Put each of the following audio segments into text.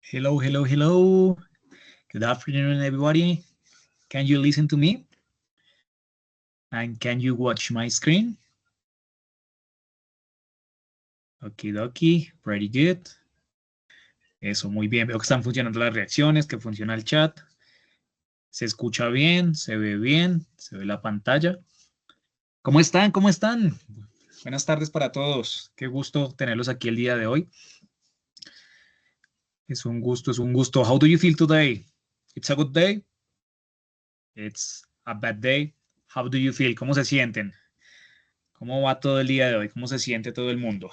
Hello, hello, hello. Good afternoon, everybody. Can you listen to me? And can you watch my screen? Okidoki, pretty good. Eso, muy bien. Veo que están funcionando las reacciones, que funciona el chat. Se escucha bien, se ve la pantalla. ¿Cómo están? ¿Cómo están? Buenas tardes para todos. Qué gusto tenerlos aquí el día de hoy. Es un gusto, es un gusto. How do you feel today? It's a good day? It's a bad day? How do you feel? ¿Cómo se sienten? ¿Cómo va todo el día de hoy? ¿Cómo se siente todo el mundo?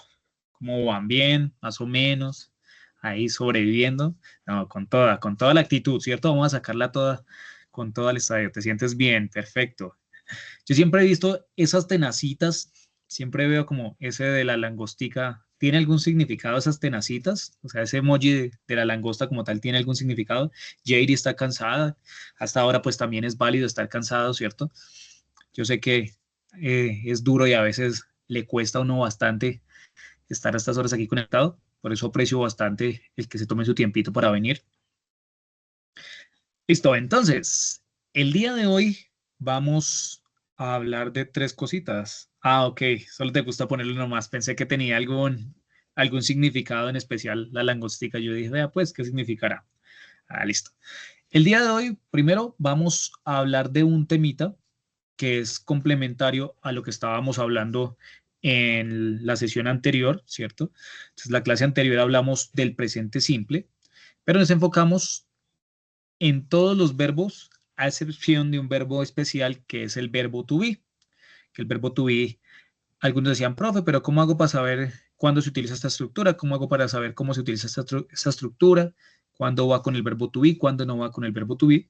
¿Cómo van? ¿Bien? ¿Más o menos? Ahí sobreviviendo. No, con toda la actitud, ¿cierto? Vamos a sacarla toda, con toda el estadio. ¿Te sientes bien? Perfecto. Yo siempre he visto esas tenacitas, siempre veo como ese de la langostica. ¿Tiene algún significado esas tenacitas? O sea, ese emoji de la langosta como tal, ¿tiene algún significado? JD está cansada. Hasta ahora pues también es válido estar cansado, ¿cierto? Yo sé que es duro y a veces le cuesta a uno bastante estar a estas horas aquí conectado. Por eso aprecio bastante el que se tome su tiempito para venir. Listo, entonces, el día de hoy vamos a hablar de tres cositas. Ah, ok, solo te gusta ponerlo nomás. Pensé que tenía algún significado en especial la langostica. Yo dije, vea pues, ¿qué significará? Ah, listo. El día de hoy, primero, vamos a hablar de un temita que es complementario a lo que estábamos hablando en la sesión anterior, ¿cierto? Entonces, la clase anterior hablamos del presente simple, pero nos enfocamos en todos los verbos, a excepción de un verbo especial que es el verbo to be, que el verbo to be, algunos decían, profe, pero ¿cómo hago para saber cuándo se utiliza esta estructura? ¿Cómo hago para saber cómo se utiliza esta estructura? ¿Cuándo va con el verbo to be? ¿Cuándo no va con el verbo to be?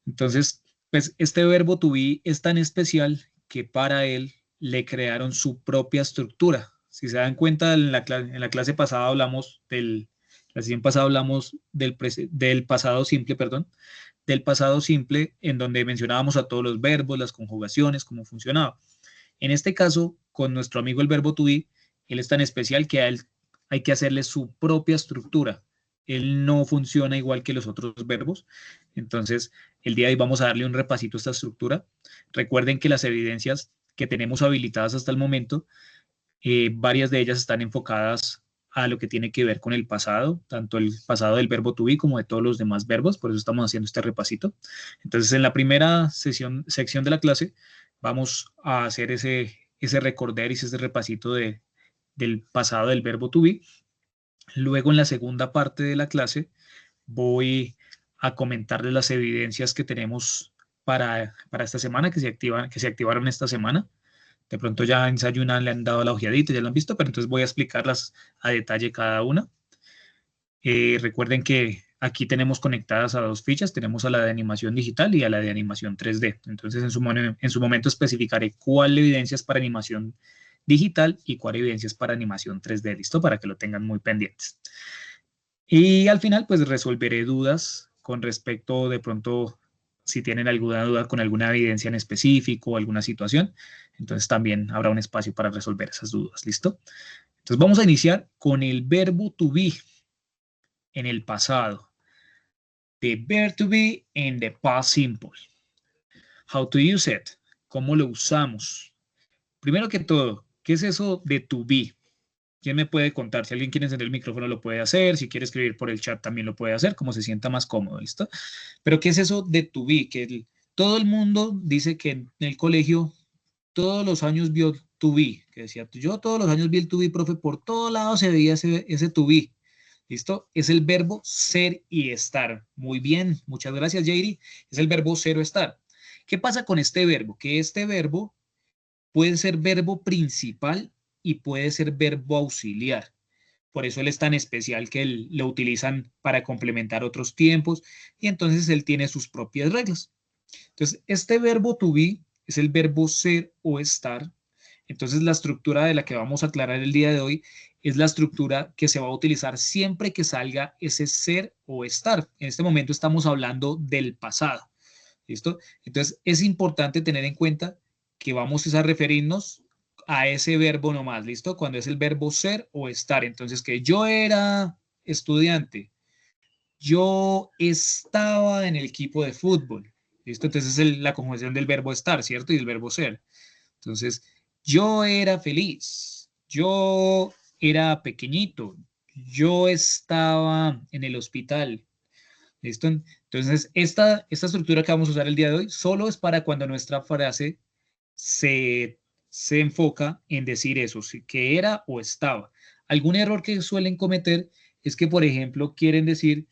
Entonces, pues este verbo to be es tan especial que para él le crearon su propia estructura. Si se dan cuenta, en la clase pasada hablamos la sesión pasada hablamos del pasado simple, perdón, del pasado simple en donde mencionábamos a todos los verbos, las conjugaciones, cómo funcionaba. En este caso, con nuestro amigo el verbo to be, él es tan especial que a él hay que hacerle su propia estructura. Él no funciona igual que los otros verbos. Entonces, el día de hoy vamos a darle un repasito a esta estructura. Recuerden que las evidencias que tenemos habilitadas hasta el momento, varias de ellas están enfocadas a lo que tiene que ver con el pasado, tanto el pasado del verbo to be como de todos los demás verbos, por eso estamos haciendo este repasito. Entonces, en la primera sección de la clase, vamos a hacer ese recorderis, ese repasito del pasado del verbo to be. Luego, en la segunda parte de la clase, voy a comentarles las evidencias que tenemos para esta semana, que se activaron esta semana. De pronto ya en Sayuna le han dado la ojeadita, ya lo han visto, pero entonces voy a explicarlas a detalle cada una. Recuerden que aquí tenemos conectadas a dos fichas, tenemos a la de animación digital y a la de animación 3D. Entonces en su momento especificaré cuál evidencia es para animación digital y cuál evidencia es para animación 3D, ¿listo? Para que lo tengan muy pendientes. Y al final, pues resolveré dudas con respecto de pronto si tienen alguna duda con alguna evidencia en específico o alguna situación. Entonces también habrá un espacio para resolver esas dudas, ¿listo? Entonces vamos a iniciar con el verbo to be en el pasado. The verb to be in the past simple. How to use it. ¿Cómo lo usamos? Primero que todo, ¿qué es eso de to be? ¿Quién me puede contar? Si alguien quiere encender el micrófono lo puede hacer, si quiere escribir por el chat también lo puede hacer, como se sienta más cómodo, ¿listo? Pero ¿qué es eso de to be? Todo el mundo dice que en el colegio todos los años vio to be, que decía, yo todos los años vi el to be, profe, por todos lados se veía ese to be. ¿Listo? Es el verbo ser y estar. Muy bien, muchas gracias, JD. Es el verbo ser o estar. ¿Qué pasa con este verbo? Que este verbo puede ser verbo principal y puede ser verbo auxiliar. Por eso él es tan especial que lo utilizan para complementar otros tiempos y entonces él tiene sus propias reglas. Entonces, este verbo to be es el verbo ser o estar. Entonces, la estructura de la que vamos a aclarar el día de hoy es la estructura que se va a utilizar siempre que salga ese ser o estar. En este momento estamos hablando del pasado. ¿Listo? Entonces, es importante tener en cuenta que vamos a referirnos a ese verbo nomás, ¿listo? Cuando es el verbo ser o estar. Entonces, que yo era estudiante, yo estaba en el equipo de fútbol. ¿Listo? Entonces es la conjugación del verbo estar, ¿cierto? Y del verbo ser. Entonces, yo era feliz. Yo era pequeñito. Yo estaba en el hospital. ¿Listo? Entonces, esta estructura que vamos a usar el día de hoy solo es para cuando nuestra frase se enfoca en decir eso, que era o estaba. Algún error que suelen cometer es que, por ejemplo, quieren decir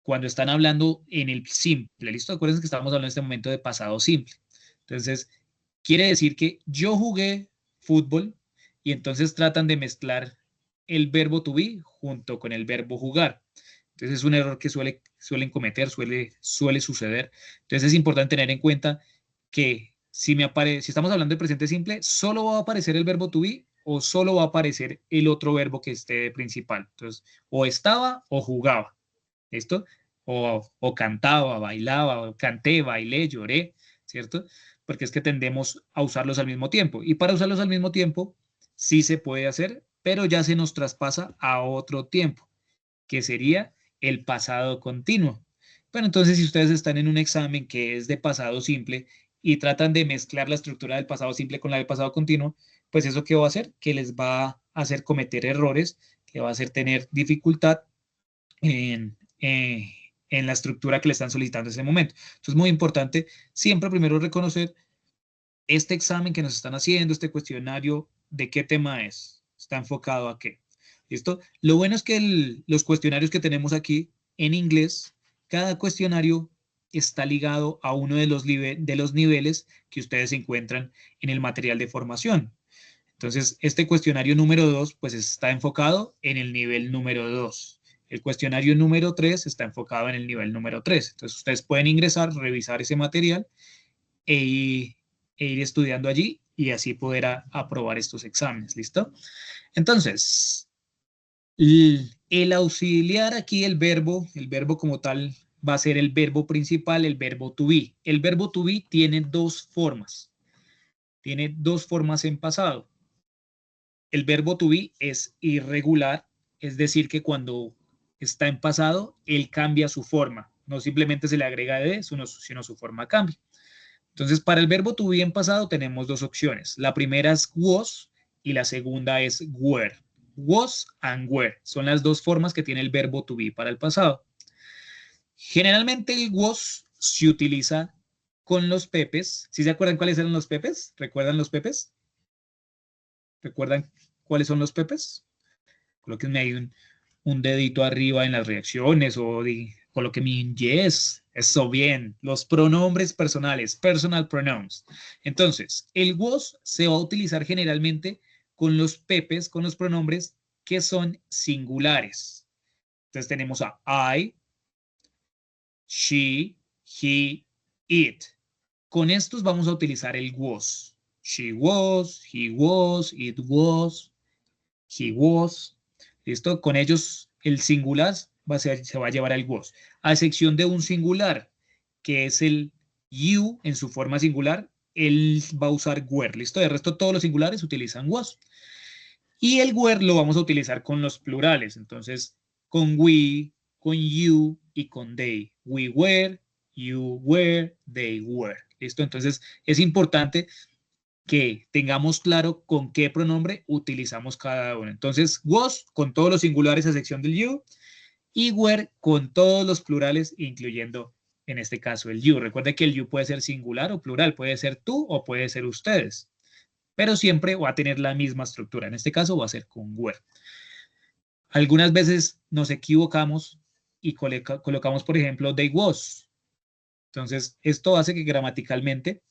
cuando están hablando en el simple, ¿listo? Acuérdense que estamos hablando en este momento de pasado simple. Entonces, quiere decir que yo jugué fútbol y entonces tratan de mezclar el verbo to be junto con el verbo jugar. Entonces es un error que suelen cometer, suele suceder. Entonces es importante tener en cuenta que si estamos hablando de presente simple, solo va a aparecer el verbo to be o solo va a aparecer el otro verbo que esté de principal. Entonces, o estaba o jugaba. ¿Listo? O cantaba, bailaba, o canté, bailé, lloré, ¿cierto? Porque es que tendemos a usarlos al mismo tiempo. Y para usarlos al mismo tiempo, sí se puede hacer, pero ya se nos traspasa a otro tiempo, que sería el pasado continuo. Bueno, entonces si ustedes están en un examen que es de pasado simple y tratan de mezclar la estructura del pasado simple con la del pasado continuo, pues eso qué va a hacer, que les va a hacer cometer errores, que va a hacer tener dificultad en la estructura que le están solicitando en ese momento. Entonces, muy importante siempre primero reconocer este examen que nos están haciendo, este cuestionario, ¿de qué tema es? ¿Está enfocado a qué? ¿Listo? Lo bueno es que los cuestionarios que tenemos aquí en inglés, cada cuestionario está ligado a uno de los niveles que ustedes encuentran en el material de formación. Entonces, este cuestionario número 2, pues está enfocado en el nivel número 2. El cuestionario número 3 está enfocado en el nivel número 3. Entonces, ustedes pueden ingresar, revisar ese material e, ir estudiando allí y así poder aprobar estos exámenes. ¿Listo? Entonces, el auxiliar aquí, el verbo como tal, va a ser el verbo principal, el verbo to be. El verbo to be tiene dos formas. Tiene dos formas en pasado. El verbo to be es irregular, es decir, que cuando está en pasado, él cambia su forma. No simplemente se le agrega de, sino su forma cambia. Entonces, para el verbo to be en pasado tenemos dos opciones. La primera es was y la segunda es were. Was and were son las dos formas que tiene el verbo to be para el pasado. Generalmente el was se utiliza con los pepes. ¿Sí se acuerdan cuáles eran los pepes? ¿Recuerdan los pepes? ¿Recuerdan cuáles son los pepes? Colóquenme ahí un dedito arriba en las reacciones o colóquenme un yes. Eso bien. Los pronombres personales, personal pronouns. Entonces, el was se va a utilizar generalmente con los pepes, con los pronombres que son singulares. Entonces tenemos a I, she, he, it. Con estos vamos a utilizar el was. She was, he was, it was, he was. ¿Listo? Con ellos el singular se va a llevar al was. A excepción de un singular, que es el you en su forma singular, él va a usar were. ¿Listo? De resto todos los singulares utilizan was. Y el were lo vamos a utilizar con los plurales. Entonces, con we, con you y con they. We were, you were, they were. ¿Listo? Entonces, es importante que tengamos claro con qué pronombre utilizamos cada uno. Entonces, was con todos los singulares a excepción del you y were con todos los plurales, incluyendo en este caso el you. Recuerde que el you puede ser singular o plural, puede ser tú o puede ser ustedes, pero siempre va a tener la misma estructura. En este caso va a ser con were. Algunas veces nos equivocamos y colocamos, por ejemplo, they was. Entonces, esto hace que gramaticalmente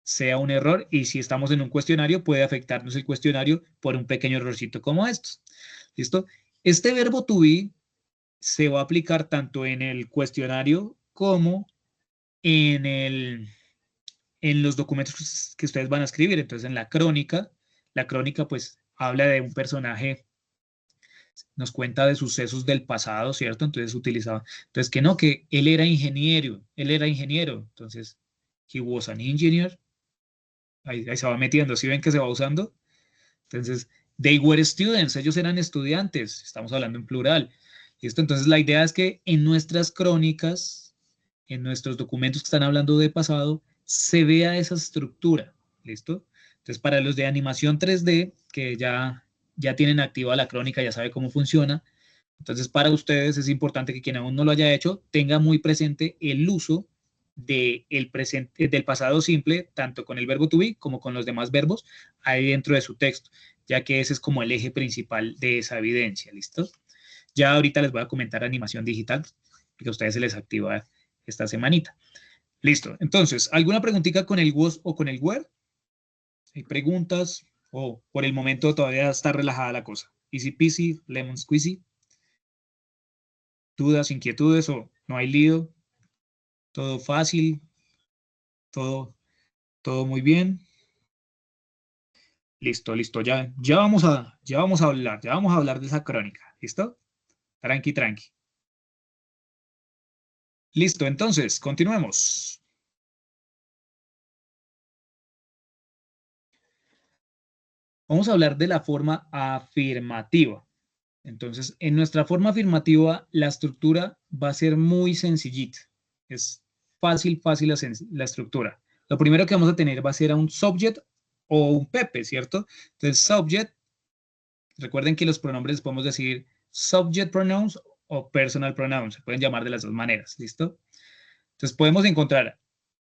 sea un error y si estamos en un cuestionario puede afectarnos el cuestionario por un pequeño errorcito como estos. ¿Listo? Este verbo to be se va a aplicar tanto en el cuestionario como en los documentos que ustedes van a escribir. Entonces, en la crónica pues habla de un personaje, nos cuenta de sucesos del pasado, ¿cierto? Entonces utilizaba, entonces que no, que él era ingeniero, entonces, he was an engineer, ahí se va metiendo, ¿sí ven que se va usando? Entonces, they were students, ellos eran estudiantes, estamos hablando en plural. ¿Listo? Entonces la idea es que en nuestras crónicas, en nuestros documentos que están hablando de pasado, se vea esa estructura. ¿Listo? Entonces para los de animación 3D, que ya tienen activa la crónica, ya sabe cómo funciona, entonces para ustedes es importante que quien aún no lo haya hecho tenga muy presente el uso del pasado simple, tanto con el verbo to be como con los demás verbos, ahí dentro de su texto, ya que ese es como el eje principal de esa evidencia. ¿Listo? Ya ahorita les voy a comentar animación digital, porque a ustedes se les activa esta semanita. Listo. Entonces, ¿alguna preguntita con el was o con el where? ¿Hay preguntas? O por el momento todavía está relajada la cosa. Easy peasy, lemon squeezy. ¿Dudas, inquietudes o no hay lío? ¿Todo fácil? ¿Todo muy bien? Listo, listo. Ya vamos a hablar de esa crónica. ¿Listo? Tranqui, tranqui. Listo, entonces, continuemos. Vamos a hablar de la forma afirmativa. Entonces, en nuestra forma afirmativa, la estructura va a ser muy sencillita. Es fácil la estructura. Lo primero que vamos a tener va a ser a un subject o un Pepe, ¿cierto? Entonces, subject, recuerden que los pronombres podemos decir subject pronouns o personal pronouns. Se pueden llamar de las dos maneras, ¿listo? Entonces, podemos encontrar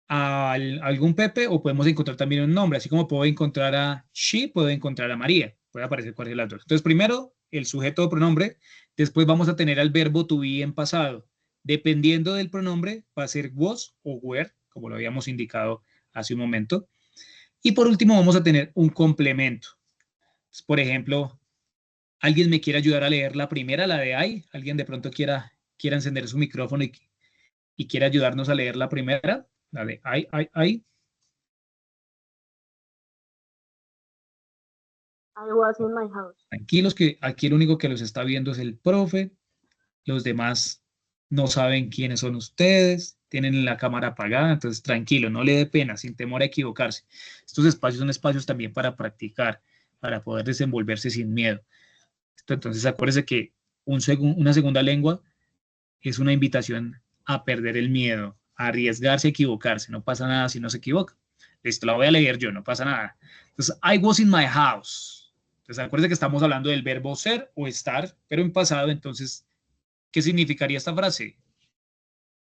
a algún Pepe o podemos encontrar también un nombre, así como puedo encontrar a she, puedo encontrar a María, puede aparecer cualquiera de las dos. Entonces, primero, el sujeto o pronombre, después vamos a tener al verbo to be en pasado. Dependiendo del pronombre, va a ser was o were, como lo habíamos indicado hace un momento. Y por último, vamos a tener un complemento. Entonces, por ejemplo, alguien me quiere ayudar a leer la primera, la de I, alguien de pronto quiera encender su micrófono y quiere ayudarnos a leer la primera, la de I. I was in my house. Tranquilos que aquí el único que los está viendo es el profe, los demás no saben quiénes son ustedes, tienen la cámara apagada, entonces tranquilo, no le dé pena, sin temor a equivocarse. Estos espacios son espacios también para practicar, para poder desenvolverse sin miedo. Entonces acuérdese que una segunda lengua es una invitación a perder el miedo, a arriesgarse a equivocarse, no pasa nada si no se equivoca. Listo, la voy a leer yo, no pasa nada. Entonces, I was in my house. Entonces, acuérdense que estamos hablando del verbo ser o estar, pero en pasado, entonces, ¿qué significaría esta frase?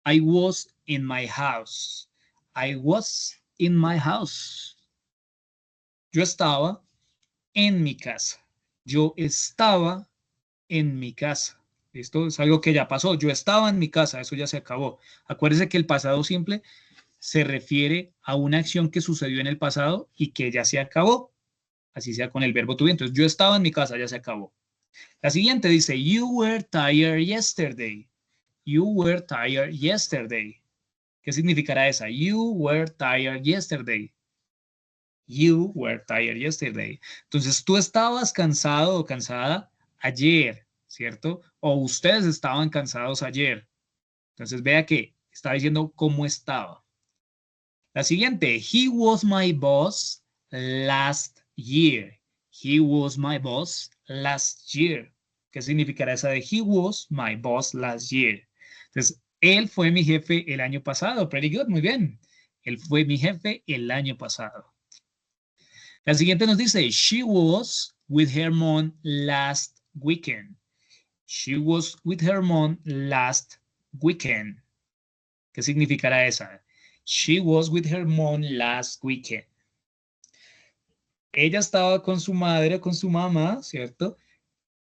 I was in my house. I was in my house. Yo estaba en mi casa. Yo estaba en mi casa. Esto es algo que ya pasó. Yo estaba en mi casa, eso ya se acabó. Acuérdese que el pasado simple se refiere a una acción que sucedió en el pasado y que ya se acabó. Así sea con el verbo to be. Entonces, yo estaba en mi casa, ya se acabó. La siguiente dice, you were tired yesterday. You were tired yesterday. ¿Qué significará esa? You were tired yesterday. You were tired yesterday. Entonces, tú estabas cansado o cansada ayer, ¿cierto? O ustedes estaban cansados ayer. Entonces, vea que está diciendo cómo estaba. La siguiente, he was my boss last year. He was my boss last year. ¿Qué significará esa de he was my boss last year? Entonces, él fue mi jefe el año pasado. Pretty good, muy bien. Él fue mi jefe el año pasado. La siguiente nos dice, she was with her mom last weekend. She was with her mom last weekend. ¿Qué significará esa? She was with her mom last weekend. Ella estaba con su madre o con su mamá, ¿cierto?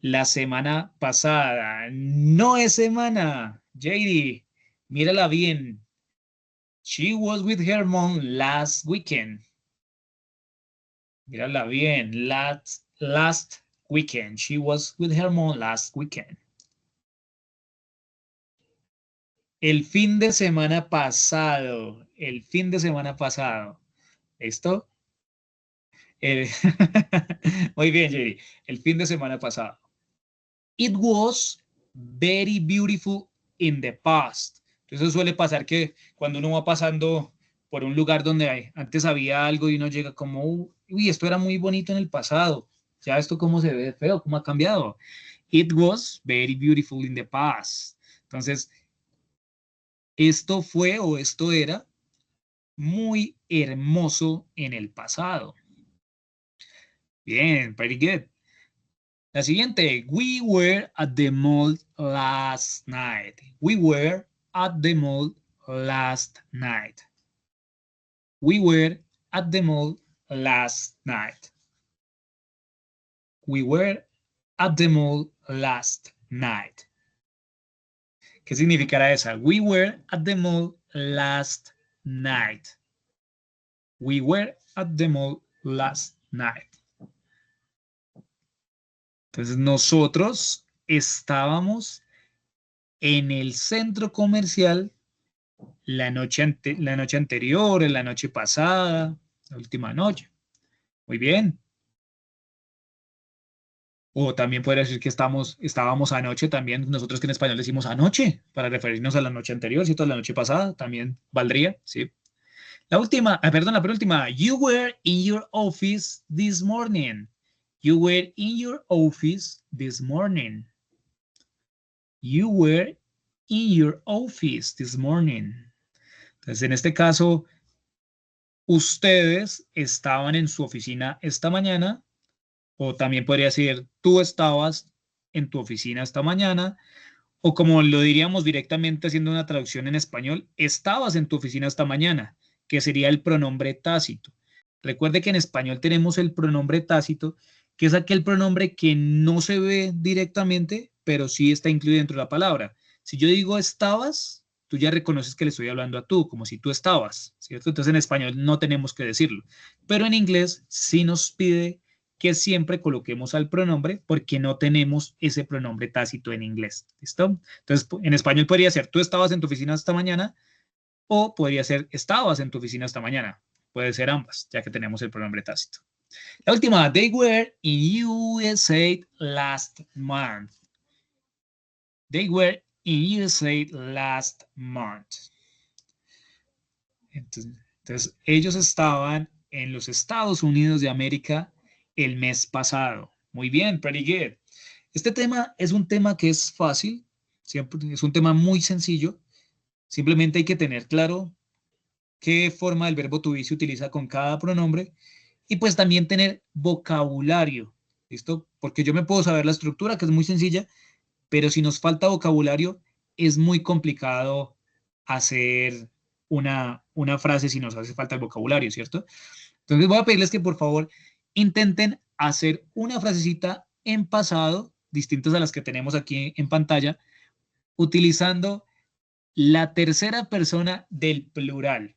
La semana pasada. No es semana. JD, mírala bien. She was with her mom last weekend. Mírala bien. Last weekend. She was with her mom last weekend. El fin de semana pasado. El fin de semana pasado. ¿Listo? Muy bien, Jerry. El fin de semana pasado. It was very beautiful in the past. Entonces suele pasar que cuando uno va pasando por un lugar donde antes había algo y uno llega como, uy, esto era muy bonito en el pasado. Ya esto cómo se ve feo, cómo ha cambiado. It was very beautiful in the past. Entonces, esto fue o esto era muy hermoso en el pasado. Bien, very good. La siguiente, we were at the mall last night. We were at the mall last night. We were at the mall last night. We were at the mall last night. ¿Qué significará esa? We were at the mall last night. We were at the mall last night. Entonces nosotros estábamos en el centro comercial la noche anterior, la noche pasada, la última noche. Muy bien. O también podría decir que estábamos anoche también, nosotros que en español decimos anoche, para referirnos a la noche anterior, ¿cierto? A la noche pasada, también valdría, ¿sí? La última, perdón, la penúltima. You were in your office this morning. You were in your office this morning. You were in your office this morning. Entonces, en este caso, ustedes estaban en su oficina esta mañana, o también podría ser tú estabas en tu oficina esta mañana, o como lo diríamos directamente haciendo una traducción en español, estabas en tu oficina esta mañana, que sería el pronombre tácito. Recuerde que en español tenemos el pronombre tácito, que es aquel pronombre que no se ve directamente, pero sí está incluido dentro de la palabra. Si yo digo estabas, tú ya reconoces que le estoy hablando a tú, como si tú estabas, ¿cierto? Entonces en español no tenemos que decirlo, pero en inglés sí nos pide que siempre coloquemos al pronombre porque no tenemos ese pronombre tácito en inglés, ¿listo? Entonces en español podría ser tú estabas en tu oficina esta mañana o podría ser estabas en tu oficina esta mañana. Puede ser ambas, ya que tenemos el pronombre tácito. La última, they were in USA last month. They were in USA last month. Entonces, ellos estaban en los Estados Unidos de América el mes pasado. Muy bien, pretty good. Este tema es un tema que es fácil, siempre es un tema muy sencillo. Simplemente hay que tener claro qué forma del verbo to be se utiliza con cada pronombre y pues también tener vocabulario, ¿listo? Porque yo me puedo saber la estructura, que es muy sencilla, pero si nos falta vocabulario, es muy complicado hacer una frase si nos hace falta el vocabulario, ¿cierto? Entonces voy a pedirles que por favor intenten hacer una frasecita en pasado, distintas a las que tenemos aquí en pantalla, utilizando la tercera persona del plural.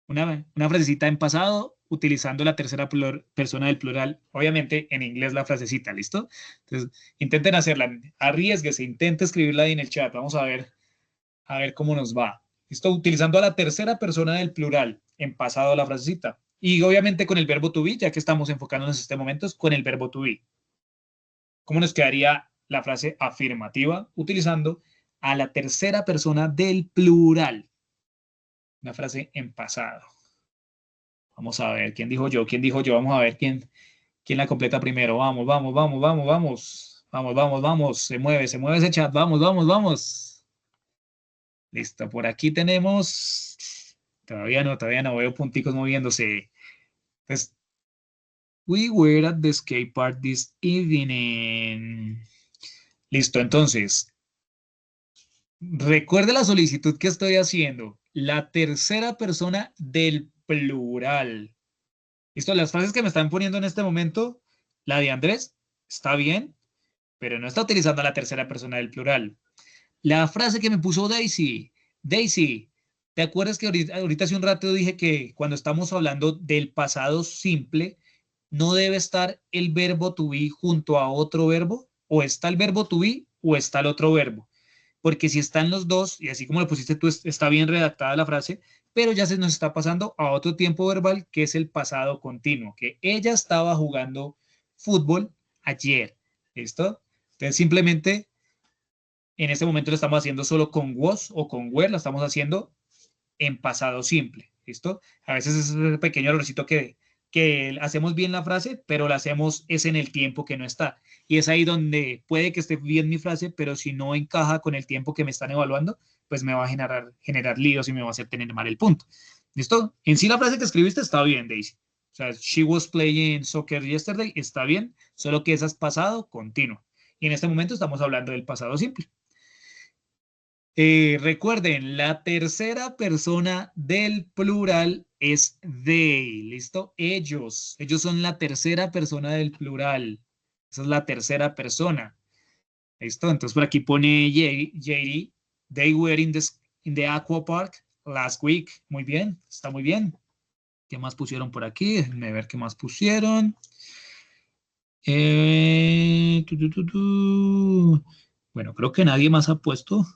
Una frasecita en pasado utilizando la tercera persona del plural, obviamente en inglés la frasecita, ¿listo? Entonces, intenten hacerla, arriesguese, intenten escribirla ahí en el chat, vamos a ver cómo nos va. ¿Listo? Utilizando a la tercera persona del plural en pasado la frasecita. Y obviamente con el verbo to be, ya que estamos enfocándonos en este momento, es con el verbo to be. ¿Cómo nos quedaría la frase afirmativa? Utilizando a la tercera persona del plural. Una frase en pasado. Vamos a ver, ¿quién dijo yo? ¿Quién dijo yo? Vamos a ver quién la completa primero. Vamos, vamos, vamos, vamos, vamos. Vamos, vamos, vamos. Se mueve ese chat. Vamos, vamos, vamos. Listo, por aquí tenemos. Todavía no veo punticos moviéndose. Pues, we were at the skate park this evening. Listo, entonces. Recuerde la solicitud que estoy haciendo. La tercera persona del plural. Listo, las frases que me están poniendo en este momento, la de Andrés, está bien, pero no está utilizando la tercera persona del plural. La frase que me puso Daisy, Daisy, ¿te acuerdas que ahorita hace un rato dije que cuando estamos hablando del pasado simple, no debe estar el verbo to be junto a otro verbo? O está el verbo to be o está el otro verbo. Porque si están los dos, y así como lo pusiste tú, está bien redactada la frase, pero ya se nos está pasando a otro tiempo verbal que es el pasado continuo, que ella estaba jugando fútbol ayer. ¿Listo? Entonces simplemente en este momento lo estamos haciendo solo con was o con were, lo estamos haciendo en pasado simple. ¿Listo? A veces es ese pequeño errorcito que que hacemos bien la frase, pero la hacemos es en el tiempo que no está. Y es ahí donde puede que esté bien mi frase, pero si no encaja con el tiempo que me están evaluando, pues me va a generar líos y me va a hacer tener mal el punto. ¿Listo? En sí la frase que escribiste está bien, Daisy. O sea, she was playing soccer yesterday, está bien, solo que esa es pasado continuo. Y en este momento estamos hablando del pasado simple. Recuerden, la tercera persona del plural es they, ¿listo? Ellos. Ellos son la tercera persona del plural. Esa es la tercera persona. ¿Listo? Entonces por aquí pone JD. They were in the aqua park last week. Muy bien, está muy bien. ¿Qué más pusieron por aquí? Déjenme ver qué más pusieron. Bueno, creo que nadie más ha puesto.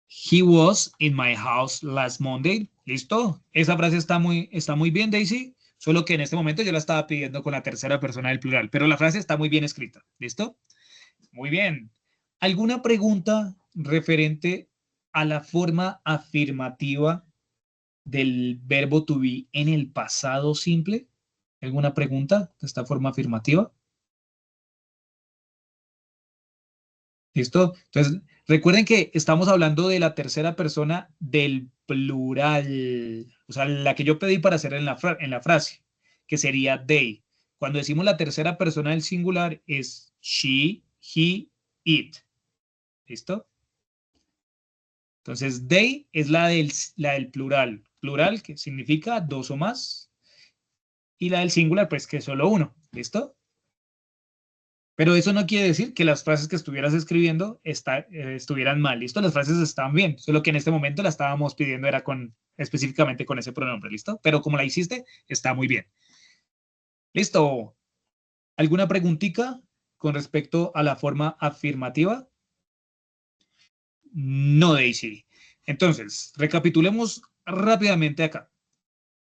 He was in my house last Monday. ¿Listo? Esa frase está muy bien, Daisy. Solo que en este momento yo la estaba pidiendo con la tercera persona del plural, pero la frase está muy bien escrita. ¿Listo? Muy bien. ¿Alguna pregunta referente a la forma afirmativa del verbo to be en el pasado simple? ¿Alguna pregunta de esta forma afirmativa? ¿Listo? Entonces, recuerden que estamos hablando de la tercera persona del plural, o sea, la que yo pedí para hacer en la frase, que sería they. Cuando decimos la tercera persona del singular es she, he, it. ¿Listo? Entonces, they es la del plural. Plural, que significa dos o más. Y la del singular, pues que es solo uno. ¿Listo? Pero eso no quiere decir que las frases que estuvieras escribiendo estuvieran mal, ¿listo? Las frases estaban bien, solo que en este momento la estábamos pidiendo era específicamente con ese pronombre, ¿listo? Pero como la hiciste, está muy bien. ¿Listo? ¿Alguna preguntita con respecto a la forma afirmativa? No, Daisy. Entonces, recapitulemos rápidamente acá.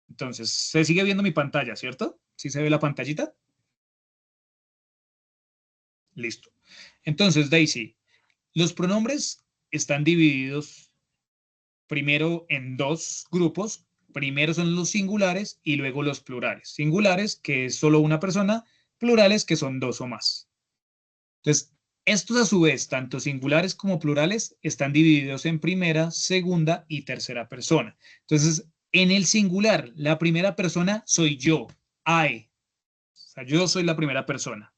Entonces, se sigue viendo mi pantalla, ¿cierto? ¿Sí se ve la pantallita? Listo. Entonces, Daisy, los pronombres están divididos primero en dos grupos. Primero son los singulares y luego los plurales. Singulares, que es solo una persona, plurales, que son dos o más. Entonces, estos a su vez, tanto singulares como plurales, están divididos en primera, segunda y tercera persona. Entonces, en el singular, la primera persona soy yo, I. O sea, yo soy la primera persona.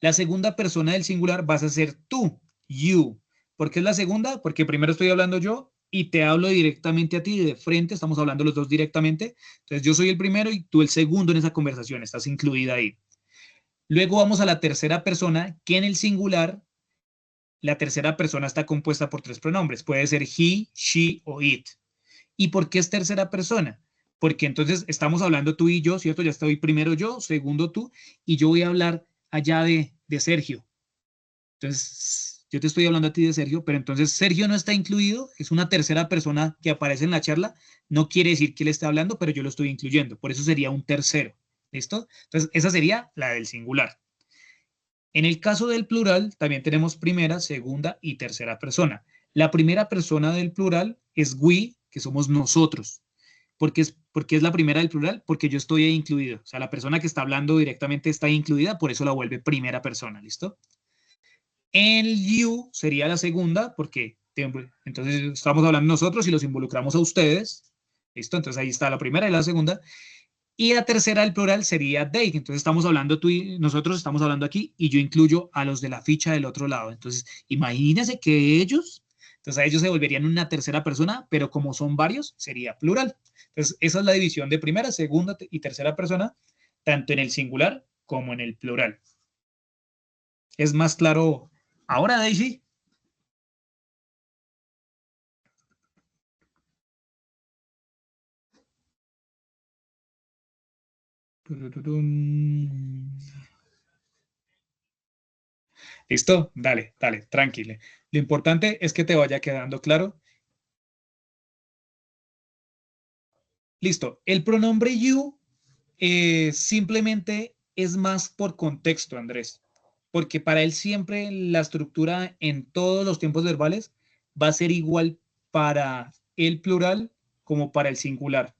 La segunda persona del singular vas a ser tú, you. ¿Por qué es la segunda? Porque primero estoy hablando yo y te hablo directamente a ti de frente, estamos hablando los dos directamente. Entonces yo soy el primero y tú el segundo en esa conversación, estás incluida ahí. Luego vamos a la tercera persona, que en el singular, la tercera persona está compuesta por tres pronombres. Puede ser he, she o it. ¿Y por qué es tercera persona? Porque entonces estamos hablando tú y yo, ¿cierto? Ya estoy primero yo, segundo tú, y yo voy a hablar allá de Sergio. Entonces, yo te estoy hablando a ti de Sergio, pero entonces Sergio no está incluido, es una tercera persona que aparece en la charla, no quiere decir que él esté hablando, pero yo lo estoy incluyendo, por eso sería un tercero, ¿listo? Entonces, esa sería la del singular. En el caso del plural, también tenemos primera, segunda y tercera persona. La primera persona del plural es we, que somos nosotros. ¿Por qué es la primera del plural? Porque yo estoy ahí incluido. O sea, la persona que está hablando directamente está incluida, por eso la vuelve primera persona, ¿listo? El you sería la segunda, porque entonces estamos hablando nosotros y los involucramos a ustedes. ¿Listo? Entonces ahí está la primera y la segunda. Y la tercera del plural sería they. Entonces estamos hablando tú y nosotros estamos hablando aquí y yo incluyo a los de la ficha del otro lado. Entonces imagínense que entonces a ellos se volverían una tercera persona, pero como son varios, sería plural. Entonces esa es la división de primera, segunda y tercera persona, tanto en el singular como en el plural. ¿Es más claro ahora, Daisy? ¿Listo? Dale, dale, tranquilo. Lo importante es que te vaya quedando claro. Listo. El pronombre you simplemente es más por contexto, Andrés, porque para él siempre la estructura en todos los tiempos verbales va a ser igual para el plural como para el singular.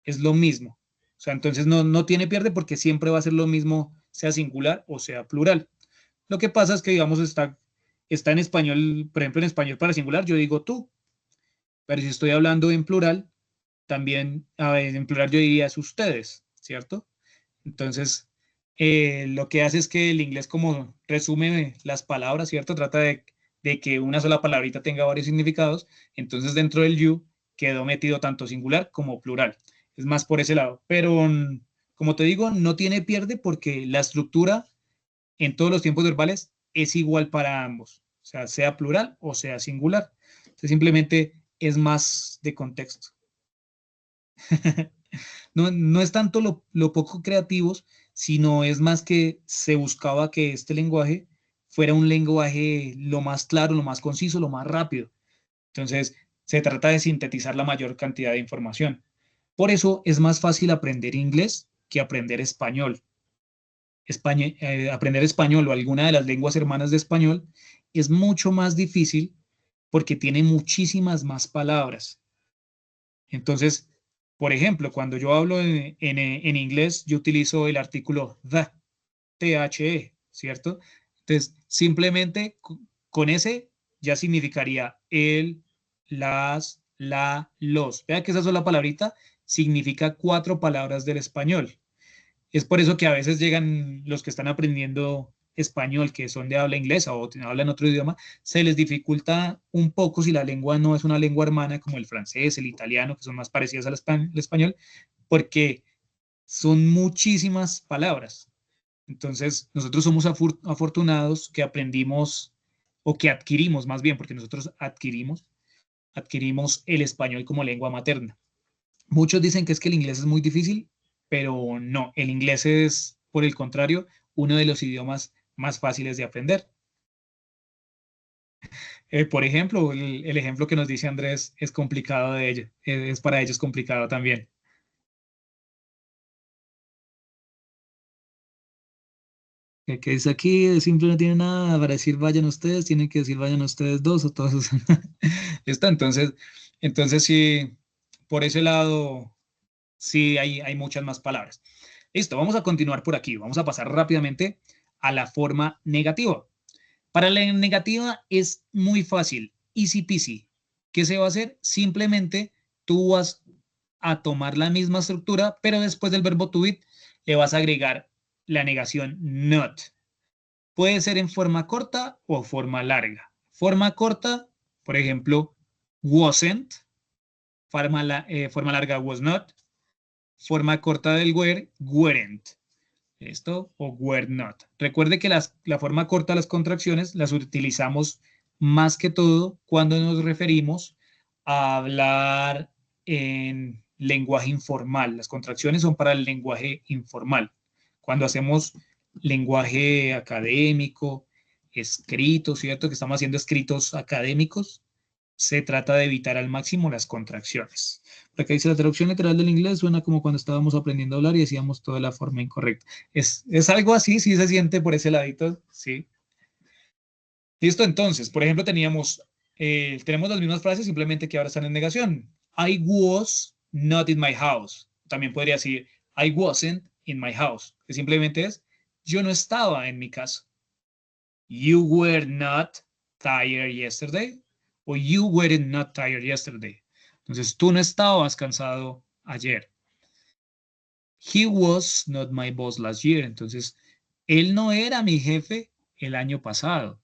Es lo mismo. sea, entonces no tiene pierde porque siempre va a ser lo mismo, sea singular o sea plural. Lo que pasa es que, digamos, está en español, por ejemplo, en español para singular, yo digo tú, pero si estoy hablando en plural, también en plural yo diría es ustedes, ¿cierto? Entonces, lo que hace es que el inglés como resume las palabras, ¿cierto? Trata de que una sola palabrita tenga varios significados. Entonces, dentro del you quedó metido tanto singular como plural. Es más por ese lado. Pero, como te digo, no tiene pierde porque la estructura en todos los tiempos verbales es igual para ambos. O sea plural o sea singular. Entonces, simplemente es más de contexto. No es tanto lo poco creativos, sino es más que se buscaba que este lenguaje fuera un lenguaje lo más claro, lo más conciso, lo más rápido. Entonces, se trata de sintetizar la mayor cantidad de información. Por eso es más fácil aprender inglés que aprender español. Aprender español o alguna de las lenguas hermanas de español es mucho más difícil porque tiene muchísimas más palabras. Entonces, por ejemplo, cuando yo hablo en inglés, yo utilizo el artículo the, ¿cierto? Entonces, simplemente con ese ya significaría el, las, la, los. Vea que esa sola palabrita significa 4 palabras del español. Es por eso que a veces llegan los que están aprendiendo español, que son de habla inglesa o hablan otro idioma, se les dificulta un poco si la lengua no es una lengua hermana como el francés, el italiano, que son más parecidas al español, porque son muchísimas palabras. Entonces, nosotros somos afortunados que aprendimos o que adquirimos más bien, porque nosotros adquirimos el español como lengua materna. Muchos dicen que es que el inglés es muy difícil, pero no, el inglés es, por el contrario, uno de los idiomas más fáciles de aprender. Por ejemplo, el ejemplo que nos dice Andrés es complicado de ello, es para ellos complicado también. Que dice aquí, simple no tiene nada para decir vayan ustedes, tienen que decir vayan ustedes dos o todos. Está, entonces sí, por ese lado, sí hay muchas más palabras. Listo, vamos a continuar por aquí. Vamos a pasar rápidamente a la forma negativa. Para la negativa es muy fácil, easy peasy. ¿Qué se va a hacer? Simplemente tú vas a tomar la misma estructura, pero después del verbo to be le vas a agregar la negación not. Puede ser en forma corta o forma larga. Forma corta, por ejemplo, wasn't. Forma larga, was not. Forma corta del were, weren't. ¿Esto? O were not. Recuerde que la forma corta de las contracciones las utilizamos más que todo cuando nos referimos a hablar en lenguaje informal. Las contracciones son para el lenguaje informal. Cuando hacemos lenguaje académico, escrito, ¿cierto? Que estamos haciendo escritos académicos, se trata de evitar al máximo las contracciones. Por acá dice la traducción literal del inglés suena como cuando estábamos aprendiendo a hablar y decíamos todo de la forma incorrecta. Es algo así, sí se siente por ese ladito, sí. Listo, entonces, por ejemplo, tenemos las mismas frases, simplemente que ahora están en negación. I was not in my house. También podría decir I wasn't in my house, que simplemente es yo no estaba en mi casa. You were not tired yesterday. O you were not tired yesterday. Entonces, tú no estabas cansado ayer. He was not my boss last year. Entonces, él no era mi jefe el año pasado.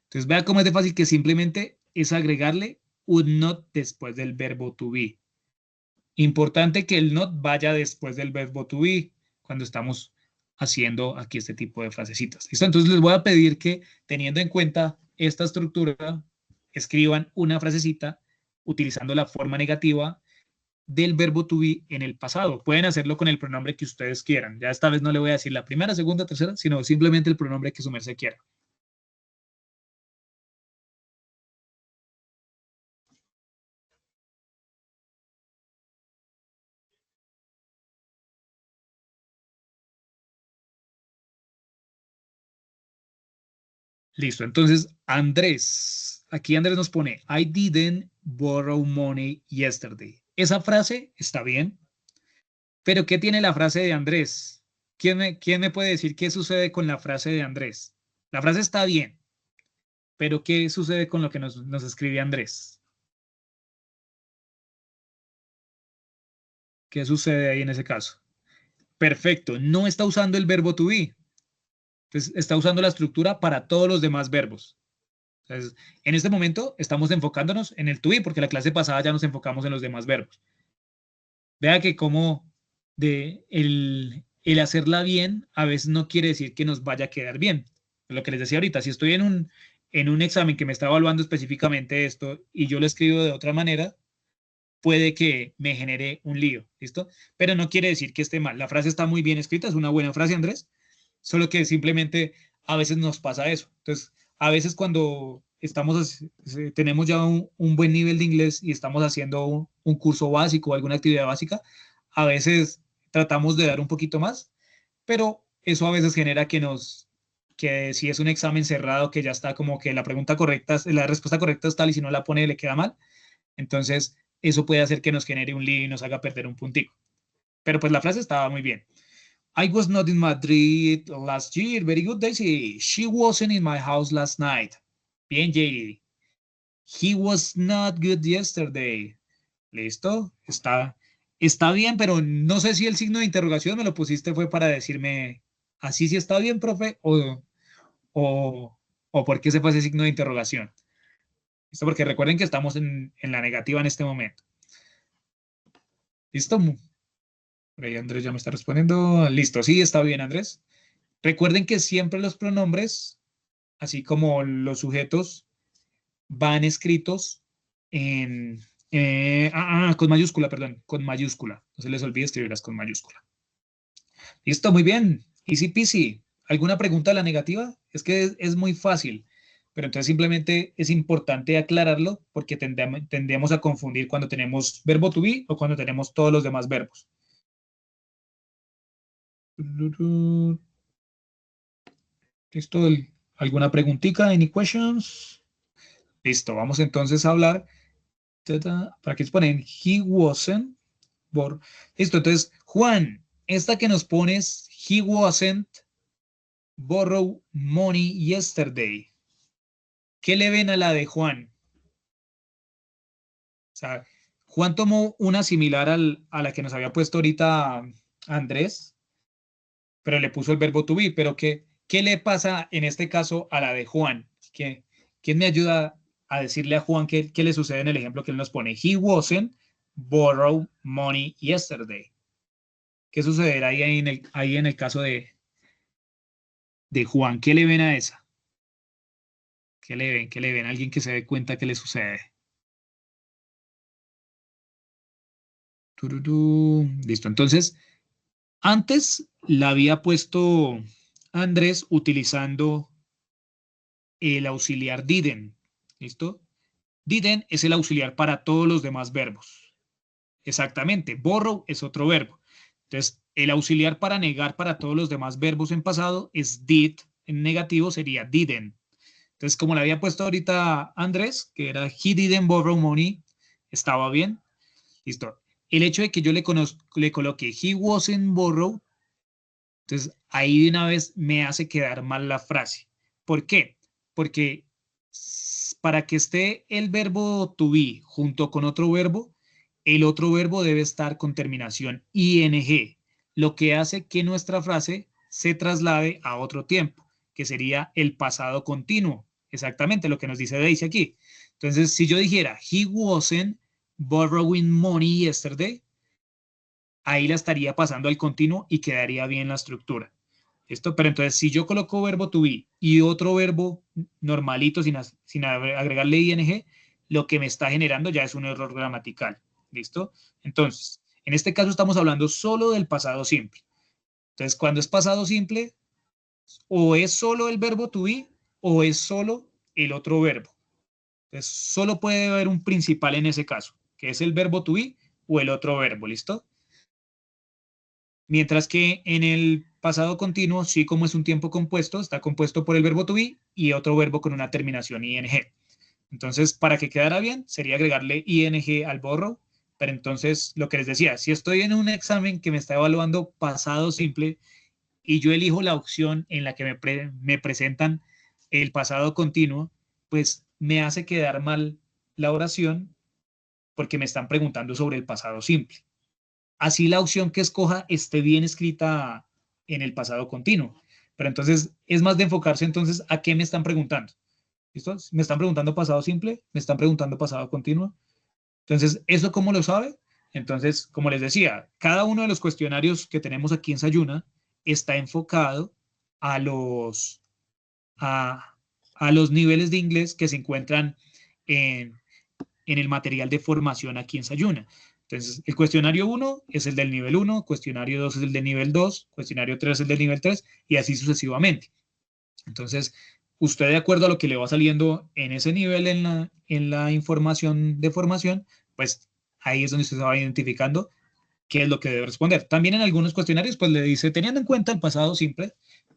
Entonces, vea cómo es de fácil que simplemente es agregarle un not después del verbo to be. Importante que el not vaya después del verbo to be cuando estamos haciendo aquí este tipo de frasecitas. ¿Listo? Entonces, les voy a pedir que, teniendo en cuenta esta estructura, escriban una frasecita utilizando la forma negativa del verbo to be en el pasado. Pueden hacerlo con el pronombre que ustedes quieran. Ya esta vez no le voy a decir la primera, segunda, tercera, sino simplemente el pronombre que su merced quiera. Listo. Entonces, Andrés, aquí Andrés nos pone, I didn't borrow money yesterday. Esa frase está bien. Pero ¿qué tiene la frase de Andrés? ¿Quién me puede decir qué sucede con la frase de Andrés? La frase está bien, pero ¿qué sucede con lo que nos escribe Andrés? ¿Qué sucede ahí en ese caso? Perfecto, no está usando el verbo to be. Entonces, está usando la estructura para todos los demás verbos. Entonces, en este momento estamos enfocándonos en el to be, porque la clase pasada ya nos enfocamos en los demás verbos. Vea que como el hacerla bien a veces no quiere decir que nos vaya a quedar bien. Lo que les decía ahorita, si estoy en un examen que me está evaluando específicamente esto y yo lo escribo de otra manera, puede que me genere un lío, ¿listo? Pero no quiere decir que esté mal. La frase está muy bien escrita, es una buena frase, Andrés, solo que simplemente a veces nos pasa eso. Entonces, a veces cuando tenemos ya un buen nivel de inglés y estamos haciendo un curso básico o alguna actividad básica, a veces tratamos de dar un poquito más, pero eso a veces genera que si es un examen cerrado, que ya está como que la respuesta correcta es tal y si no la pone le queda mal, entonces eso puede hacer que nos genere un lío y nos haga perder un puntico. Pero pues la frase estaba muy bien. I was not in Madrid last year. Very good, Daisy. She wasn't in my house last night. Bien, JD. He was not good yesterday. ¿Listo? Está bien, pero no sé si el signo de interrogación me lo pusiste fue para decirme así sí está bien, profe, o, o por qué se fue ese signo de interrogación. ¿Listo? Porque recuerden que estamos en la negativa en este momento. ¿Listo? Por ahí Andrés ya me está respondiendo. Listo, sí, está bien, Andrés. Recuerden que siempre los pronombres, así como los sujetos, van escritos con mayúscula, perdón, con mayúscula. No se les olvide escribirlas con mayúscula. Listo, muy bien. Easy peasy. ¿Alguna pregunta a la negativa? Es que es muy fácil, pero entonces simplemente es importante aclararlo porque tendemos a confundir cuando tenemos verbo to be o cuando tenemos todos los demás verbos. ¿Listo? ¿Alguna preguntita? Any questions? Listo, vamos entonces a hablar. Para que ponen he wasn't. Listo, entonces, Juan, esta que nos pones, he wasn't borrow money yesterday. ¿Qué le ven a la de Juan? O sea, Juan tomó una similar a la que nos había puesto ahorita Andrés, pero le puso el verbo to be. Pero ¿qué le pasa en este caso a la de Juan? ¿Quién me ayuda a decirle a Juan qué le sucede en el ejemplo que él nos pone? He wasn't borrow money yesterday. ¿Qué sucederá ahí en el caso de Juan? ¿Qué le ven a esa? ¿Qué le ven? ¿Qué le ven? Alguien que se dé cuenta que le sucede. Tururú. Listo. Entonces, antes la había puesto Andrés utilizando el auxiliar didn't. ¿Listo? Didn't es el auxiliar para todos los demás verbos. Exactamente. Borrow es otro verbo. Entonces, el auxiliar para negar para todos los demás verbos en pasado es did. En negativo sería didn't. Entonces, como le había puesto ahorita Andrés, que era he didn't borrow money, estaba bien. Listo. El hecho de que yo le coloque he wasn't borrow, entonces ahí de una vez me hace quedar mal la frase. ¿Por qué? Porque para que esté el verbo to be junto con otro verbo, el otro verbo debe estar con terminación ing, lo que hace que nuestra frase se traslade a otro tiempo, que sería el pasado continuo. Exactamente lo que nos dice Daisy aquí. Entonces, si yo dijera, he wasn't borrowing money yesterday, ahí la estaría pasando al continuo y quedaría bien la estructura. ¿Listo? Pero entonces, si yo coloco verbo to be y otro verbo normalito sin agregarle ing, lo que me está generando ya es un error gramatical. ¿Listo? Entonces, en este caso estamos hablando solo del pasado simple. Entonces, cuando es pasado simple, o es solo el verbo to be o es solo el otro verbo. Entonces, solo puede haber un principal en ese caso, que es el verbo to be o el otro verbo. ¿Listo? Mientras que en el pasado continuo, sí, como es un tiempo compuesto, está compuesto por el verbo to be y otro verbo con una terminación ing. Entonces, para que quedara bien, sería agregarle ing al borrow, Pero entonces, lo que les decía, si estoy en un examen que me está evaluando pasado simple y yo elijo la opción en la que me presentan el pasado continuo, pues me hace quedar mal la oración porque me están preguntando sobre el pasado simple. Así la opción que escoja esté bien escrita en el pasado continuo. Pero entonces es más de enfocarse entonces a qué me están preguntando. ¿Listo? ¿Me están preguntando pasado simple? ¿Me están preguntando pasado continuo? Entonces, ¿eso cómo lo sabe? Entonces, como les decía, cada uno de los cuestionarios que tenemos aquí en Sayuna está enfocado a a, a los niveles de inglés que se encuentran en, en el material de formación aquí en Sayuna. Entonces, el cuestionario 1 es el del nivel 1, cuestionario 2 es el del nivel 2, cuestionario 3 es el del nivel 3 y así sucesivamente. Entonces, usted de acuerdo a lo que le va saliendo en ese nivel en la información de formación, pues ahí es donde usted se va identificando qué es lo que debe responder. También en algunos cuestionarios, pues le dice, teniendo en cuenta el pasado simple,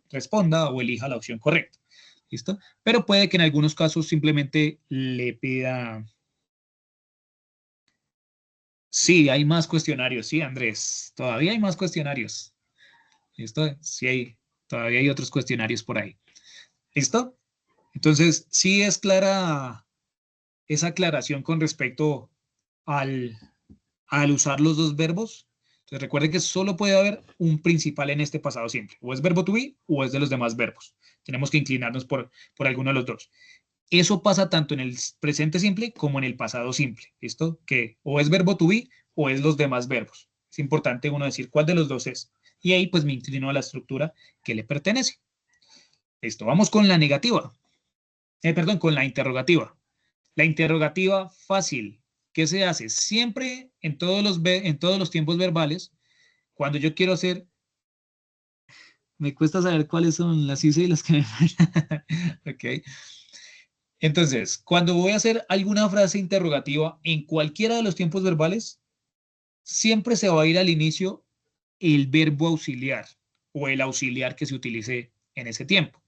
responda o elija la opción correcta. ¿Listo? Pero puede que en algunos casos simplemente le pida. Sí, hay más cuestionarios, sí, Andrés. Todavía hay más cuestionarios. ¿Listo? Sí, todavía hay otros cuestionarios por ahí. ¿Listo? Entonces, sí es clara esa aclaración con respecto al, al usar los dos verbos. Entonces, recuerde que solo puede haber un principal en este pasado simple. O es verbo to be o es de los demás verbos. Tenemos que inclinarnos por alguno de los dos. Eso pasa tanto en el presente simple como en el pasado simple. ¿Listo? Que o es verbo to be o es los demás verbos. Es importante uno decir cuál de los dos es. Y ahí pues me inclino a la estructura que le pertenece. Listo, vamos con la negativa. Perdón, con la interrogativa. La interrogativa fácil. ¿Qué se hace? Siempre en todos los tiempos verbales, cuando yo quiero hacer, me cuesta saber cuáles son las hice y las que me faltan. Ok. Entonces, cuando voy a hacer alguna frase interrogativa en cualquiera de los tiempos verbales, siempre se va a ir al inicio el verbo auxiliar o el auxiliar que se utilice en ese tiempo.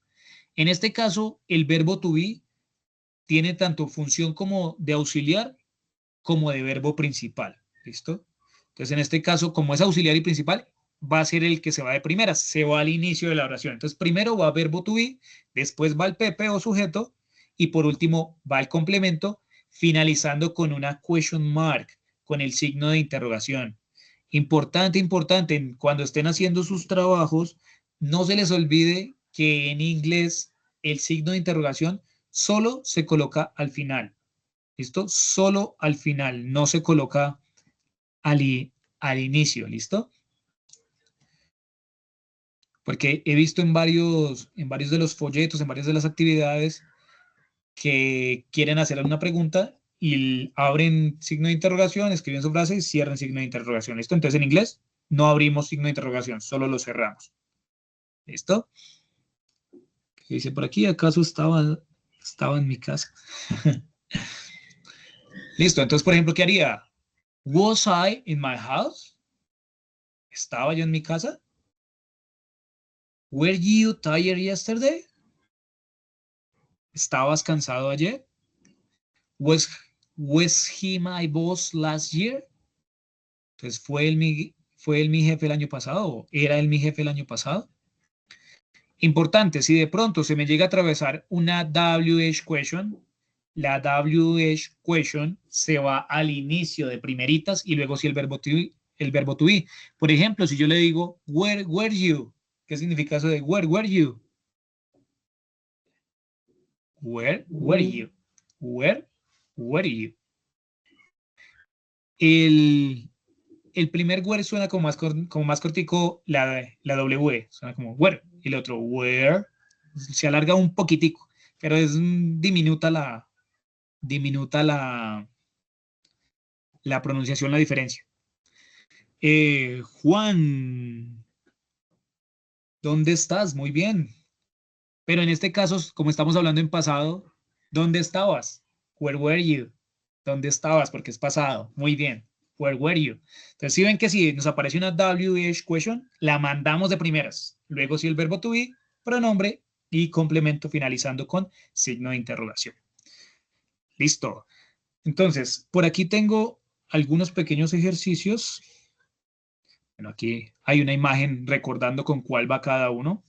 En este caso, el verbo to be tiene tanto función como de auxiliar como de verbo principal. ¿Listo? Entonces, en este caso, como es auxiliar y principal, va a ser el que se va de primeras, se va al inicio de la oración. Entonces, primero va verbo to be, después va el PP o sujeto, y por último va el complemento, finalizando con una question mark, con el signo de interrogación. Importante, importante, cuando estén haciendo sus trabajos, no se les olvide que en inglés el signo de interrogación solo se coloca al final. ¿Listo? Solo al final, no se coloca al inicio, ¿listo? Porque he visto en varios de los folletos, en varias de las actividades que quieren hacer una pregunta y abren signo de interrogación, escriben su frase y cierran signo de interrogación, ¿listo? Entonces en inglés no abrimos signo de interrogación, solo lo cerramos, ¿listo? ¿Qué dice por aquí? ¿Acaso estaba en mi casa? Listo, entonces por ejemplo, ¿qué haría? Was I in my house? ¿Estaba yo en mi casa? Were you tired yesterday? ¿Estabas cansado ayer? Was, was he my boss last year? Entonces, ¿fue él mi jefe el año pasado? ¿O era él mi jefe el año pasado? Importante, si de pronto se me llega a atravesar una WH question, la WH question se va al inicio de primeritas y luego sí el verbo to be. Por ejemplo, si yo le digo, where were you? ¿Qué significa eso de where were you? Where were you? Where were you? El, el primer where suena como más cortico, la W, suena como where, y el otro where, se alarga un poquitico, pero es diminuta la pronunciación, la diferencia. Juan, ¿dónde estás? Muy bien. Pero en este caso, como estamos hablando en pasado, ¿dónde estabas? Where were you? ¿Dónde estabas? Porque es pasado. Muy bien. Where were you? Entonces, si ven que si nos aparece una WH question, la mandamos de primeras. Luego, si el verbo to be, pronombre y complemento finalizando con signo de interrogación. Listo. Entonces, por aquí tengo algunos pequeños ejercicios. Bueno, aquí hay una imagen recordando con cuál va cada uno.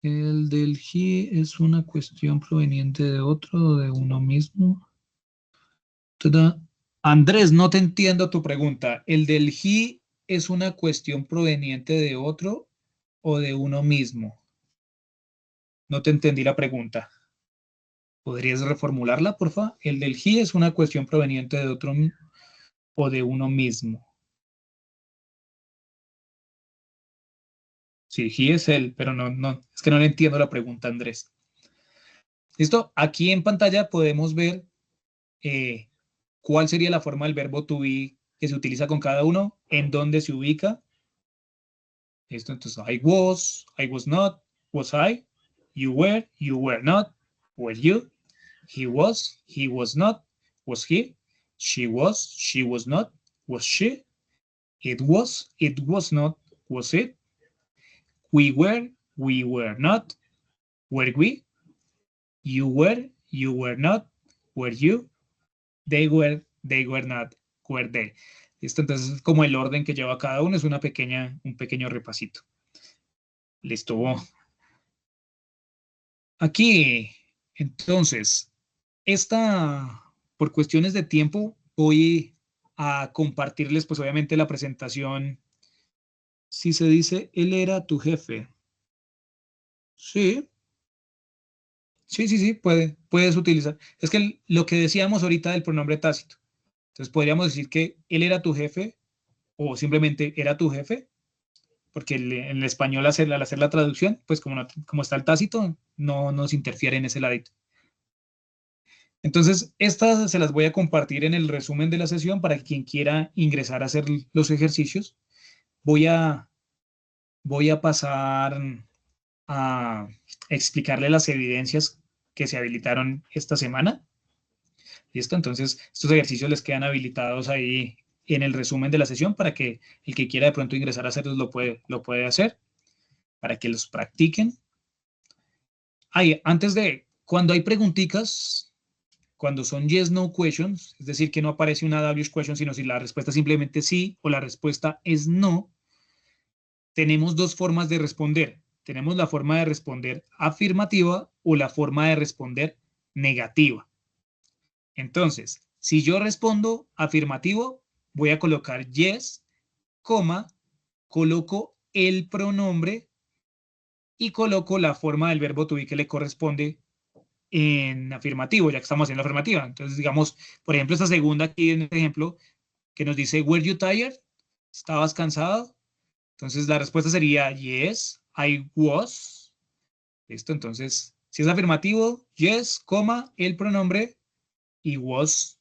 El del he es una cuestión proveniente de otro o de uno mismo. Tada. Andrés, no te entiendo tu pregunta. ¿El del he es una cuestión proveniente de otro o de uno mismo? No te entendí la pregunta. ¿Podrías reformularla, por favor? ¿El del he es una cuestión proveniente de otro o de uno mismo? Sí, he es él, pero es que no le entiendo la pregunta, Andrés. ¿Listo? Aquí en pantalla podemos ver eh, cuál sería la forma del verbo to be que se utiliza con cada uno, en dónde se ubica. ¿Listo? Entonces, I was not, was I, you were not, were you, he was not, was he, she was not, was she, it was not, was it, we were not, were we, you were not, were you, they were not, were they. ¿Listo? Entonces, como el orden que lleva cada uno es un pequeño repasito. Listo. Aquí, entonces, por cuestiones de tiempo, voy a compartirles, pues obviamente, la presentación. Si se dice, él era tu jefe. Sí, sí, puedes utilizar. Es que lo que decíamos ahorita del pronombre tácito. Entonces, podríamos decir que él era tu jefe o simplemente era tu jefe, porque en el español, al hacer la traducción, pues como está el tácito, no nos interfiere en ese ladito. Entonces, estas se las voy a compartir en el resumen de la sesión para quien quiera ingresar a hacer los ejercicios. Voy a, voy a pasar a explicarle las evidencias que se habilitaron esta semana. ¿Listo? Entonces, estos ejercicios les quedan habilitados ahí en el resumen de la sesión para que el que quiera de pronto ingresar a hacerlos lo puede hacer, para que los practiquen. Cuando hay preguntitas, cuando son yes, no questions, es decir, que no aparece una WH question, sino si la respuesta es simplemente sí o la respuesta es no, tenemos dos formas de responder. Tenemos la forma de responder afirmativa o la forma de responder negativa. Entonces, si yo respondo afirmativo, voy a colocar yes, coma, coloco el pronombre y coloco la forma del verbo to be que le corresponde en afirmativo, ya que estamos haciendo afirmativa. Entonces, digamos, por ejemplo, esta segunda aquí en este ejemplo que nos dice, were you tired? ¿Estabas cansado? Entonces, la respuesta sería, yes, I was. ¿Listo? Entonces, si es afirmativo, yes, coma, el pronombre y was.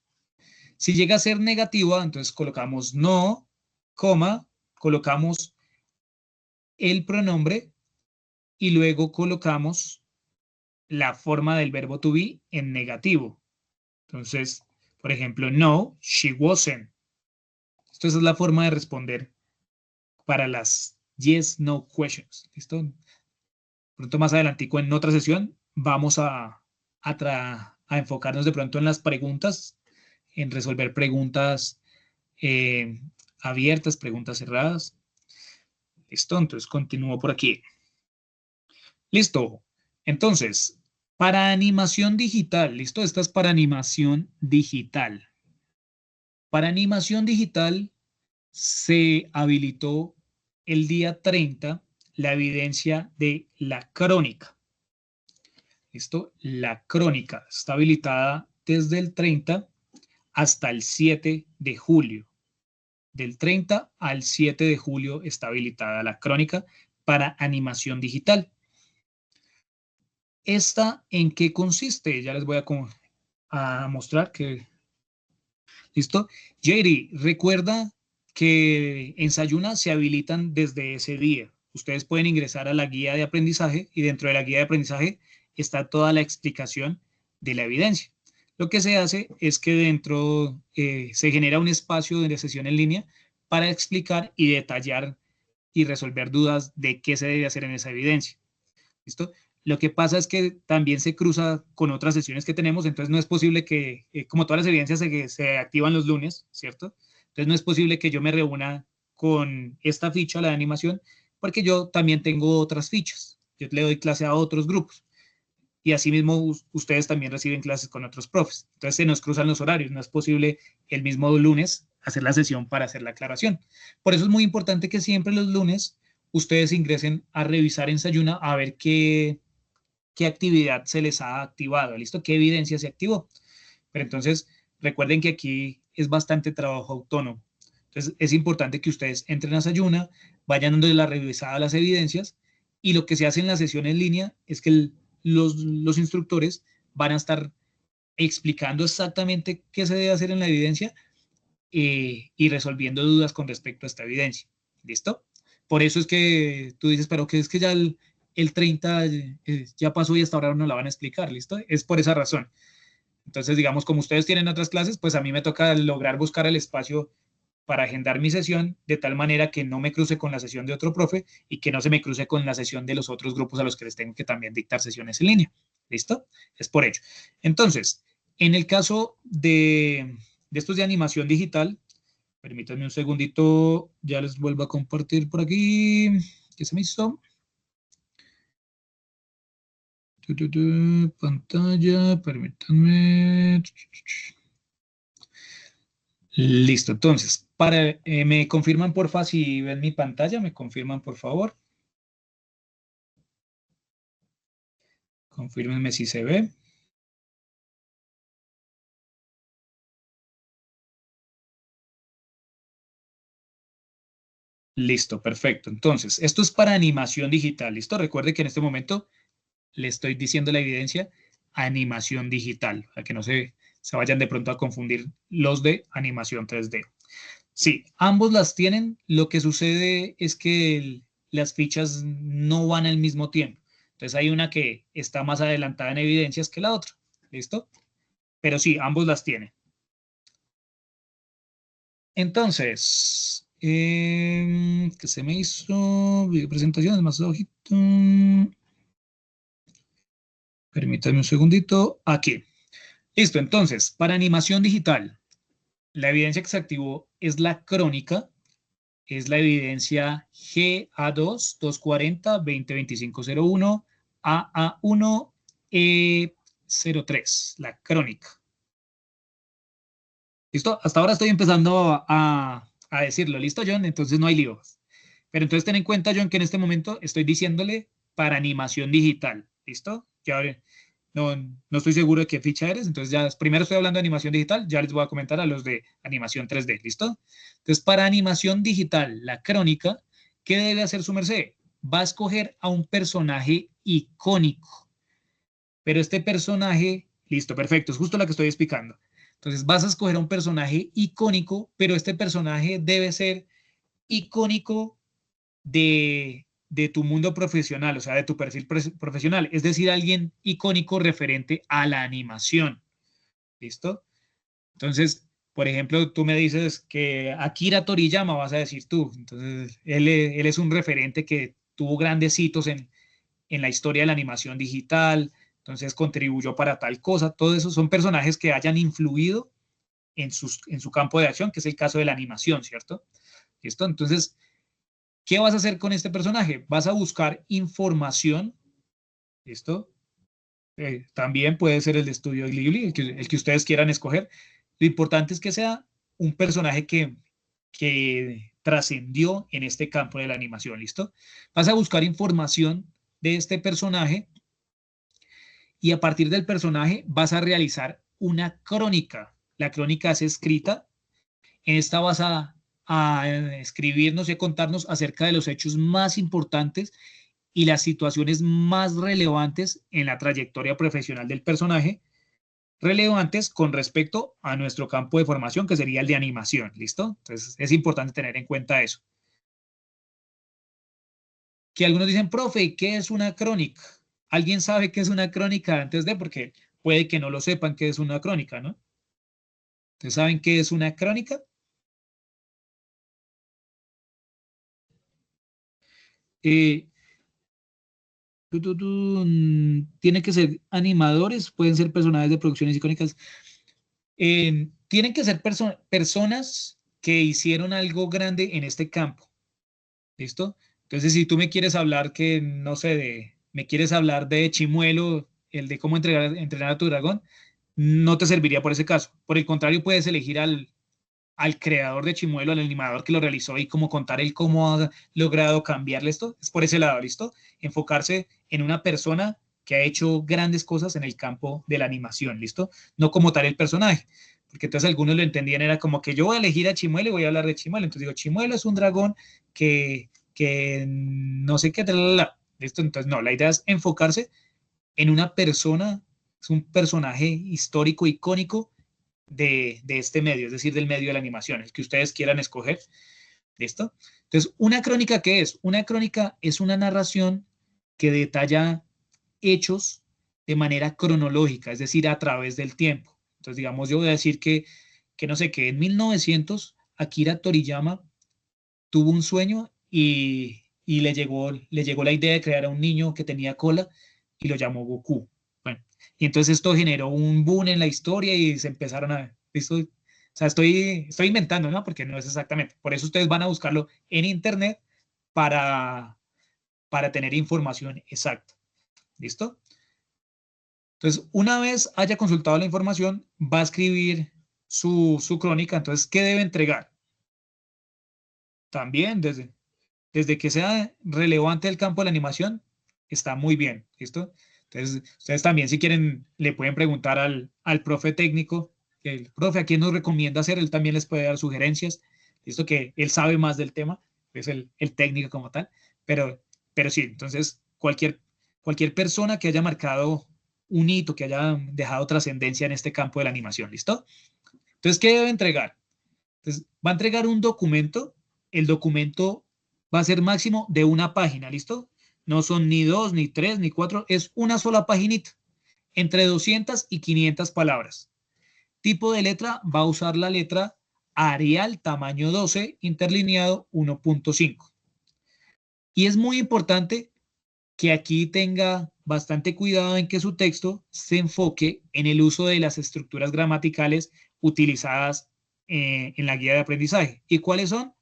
Si llega a ser negativa, entonces colocamos no, coma, colocamos el pronombre y luego colocamos la forma del verbo to be en negativo. Entonces, por ejemplo, no, she wasn't. Entonces, esa es la forma de responder para las yes, no questions. ¿Listo? Pronto más adelantico en otra sesión vamos a enfocarnos de pronto en las preguntas, en resolver preguntas eh, abiertas, preguntas cerradas. Listo, entonces continúo por aquí. Listo. Entonces, para animación digital, listo, esta es para animación digital. Para animación digital se habilitó el día 30 la evidencia de la crónica. ¿Listo? La crónica está habilitada desde el 30 hasta el 7 de julio. Del 30 al 7 de julio está habilitada la crónica para animación digital. ¿Esta en qué consiste? Ya les voy a mostrar que... ¿Listo? Jerry, recuerda que en Sayuna se habilitan desde ese día. Ustedes pueden ingresar a la guía de aprendizaje y dentro de la guía de aprendizaje está toda la explicación de la evidencia. Lo que se hace es que dentro se genera un espacio de sesión en línea para explicar y detallar y resolver dudas de qué se debe hacer en esa evidencia. ¿Listo? Lo que pasa es que también se cruza con otras sesiones que tenemos, entonces no es posible que, como todas las evidencias se activan los lunes, ¿cierto? Entonces no es posible que yo me reúna con esta ficha, la de animación, porque yo también tengo otras fichas. Yo le doy clase a otros grupos. Y asimismo ustedes también reciben clases con otros profes. Entonces se nos cruzan los horarios, no es posible el mismo lunes hacer la sesión para hacer la aclaración. Por eso es muy importante que siempre los lunes ustedes ingresen a revisar en Sayuna a ver qué actividad se les ha activado, ¿listo? ¿Qué evidencia se activó? Pero entonces recuerden que aquí es bastante trabajo autónomo. Entonces es importante que ustedes entren a Sayuna, vayan dando la revisada a las evidencias y lo que se hace en la sesión en línea es que los instructores van a estar explicando exactamente qué se debe hacer en la evidencia y resolviendo dudas con respecto a esta evidencia. ¿Listo? Por eso es que tú dices, pero que es que ya el 30 ya pasó y hasta ahora no la van a explicar, ¿listo? Es por esa razón. Entonces, digamos, como ustedes tienen otras clases, pues a mí me toca lograr buscar el espacio para agendar mi sesión de tal manera que no me cruce con la sesión de otro profe y que no se me cruce con la sesión de los otros grupos a los que les tengo que también dictar sesiones en línea. ¿Listo? Es por ello. Entonces, en el caso de estos de animación digital, permítanme un segundito, ya les vuelvo a compartir por aquí. ¿Qué se me hizo? Pantalla, permítanme. Listo, entonces, me confirman porfa si ven mi pantalla, me confirman por favor. Confírmenme si se ve. Listo, perfecto. Entonces, esto es para animación digital. Listo, recuerde que en este momento le estoy diciendo la evidencia animación digital, para que no se vayan de pronto a confundir los de animación 3D. Sí, ambos las tienen. Lo que sucede es que las fichas no van al mismo tiempo. Entonces hay una que está más adelantada en evidencias que la otra. ¿Listo? Pero sí, ambos las tienen. Entonces, ¿qué se me hizo? Video presentaciones, más ojito. Permítanme un segundito. Aquí. Listo, entonces, para animación digital, la evidencia que se activó es la crónica, es la evidencia GA2 240 202501 AA1 E03, la crónica. ¿Listo? Hasta ahora estoy empezando a decirlo. ¿Listo, John? Entonces no hay lío. Pero entonces ten en cuenta, John, que en este momento estoy diciéndole para animación digital. ¿Listo? Ya no estoy seguro de qué ficha eres. Entonces ya primero estoy hablando de animación digital. Ya les voy a comentar a los de animación 3D. ¿Listo? Entonces para animación digital, la crónica, ¿qué debe hacer su merced? Va a escoger a un personaje icónico. Pero este personaje, listo, perfecto, es justo lo que estoy explicando. Entonces vas a escoger a un personaje icónico, pero este personaje debe ser icónico de tu mundo profesional, o sea, de tu perfil profesional, es decir, alguien icónico referente a la animación. ¿Listo? Entonces, por ejemplo, tú me dices que Akira Toriyama, vas a decir tú. Entonces, él es un referente que tuvo grandes hitos en la historia de la animación digital, entonces contribuyó para tal cosa. Todos esos son personajes que hayan influido en su campo de acción, que es el caso de la animación, ¿cierto? ¿Listo? Entonces, ¿qué vas a hacer con este personaje? Vas a buscar información, ¿listo? También puede ser el de Estudio Ghibli, el que ustedes quieran escoger. Lo importante es que sea un personaje que trascendió en este campo de la animación, ¿listo? Vas a buscar información de este personaje y a partir del personaje vas a realizar una crónica. La crónica es escrita. En esta vas a escribirnos y a contarnos acerca de los hechos más importantes y las situaciones más relevantes en la trayectoria profesional del personaje, relevantes con respecto a nuestro campo de formación, que sería el de animación, ¿listo? Entonces es importante tener en cuenta eso. Que algunos dicen, profe, ¿qué es una crónica? ¿Alguien sabe qué es una crónica antes de? Porque puede que no lo sepan qué es una crónica, ¿no? ¿Ustedes saben qué es una crónica? Eh, Tienen que ser animadores, pueden ser personajes de producciones icónicas. Tienen que ser personas que hicieron algo grande en este campo. ¿Listo? Entonces, si tú me quieres hablar que, no sé, me quieres hablar de Chimuelo, el de cómo entrenar a tu dragón, no te serviría por ese caso. Por el contrario, puedes elegir al creador de Chimuelo, al animador que lo realizó y como contar él cómo ha logrado cambiarle esto. Es por ese lado, ¿listo? Enfocarse en una persona que ha hecho grandes cosas en el campo de la animación, ¿listo? No como tal el personaje. Porque entonces algunos lo entendían, era como que yo voy a elegir a Chimuelo y voy a hablar de Chimuelo. Entonces digo, Chimuelo es un dragón que no sé qué, ¿listo? Entonces no, la idea es enfocarse en una persona, es un personaje histórico, icónico de este medio, es decir, del medio de la animación, el que ustedes quieran escoger. ¿Listo? Entonces, ¿una crónica qué es? Una crónica es una narración que detalla hechos de manera cronológica, es decir, a través del tiempo. Entonces, digamos, yo voy a decir que no sé, que en 1900 Akira Toriyama tuvo un sueño y le llegó la idea de crear a un niño que tenía cola y lo llamó Goku. Bueno, y entonces esto generó un boom en la historia y se empezaron a... Esto, o sea, estoy inventando, ¿no? Porque no es exactamente. Por eso ustedes van a buscarlo en internet para, para tener información exacta. ¿Listo? Entonces, una vez haya consultado la información, va a escribir su crónica. Entonces, ¿qué debe entregar? También desde que sea relevante el campo de la animación, está muy bien, ¿listo? Entonces, ustedes también si quieren, le pueden preguntar al profe técnico, el profe a quién nos recomienda hacer, él también les puede dar sugerencias, ¿listo? Que él sabe más del tema, es el técnico como tal, pero sí, entonces cualquier persona que haya marcado un hito, que haya dejado trascendencia en este campo de la animación, ¿listo? Entonces, ¿qué debe entregar? Entonces, va a entregar un documento. El documento va a ser máximo de una página, ¿listo? No son ni dos, ni tres, ni cuatro, es una sola paginita, entre 200 y 500 palabras. Tipo de letra, va a usar la letra Arial tamaño 12, interlineado 1.5. Y es muy importante que aquí tenga bastante cuidado en que su texto se enfoque en el uso de las estructuras gramaticales utilizadas en la guía de aprendizaje. ¿Y cuáles son?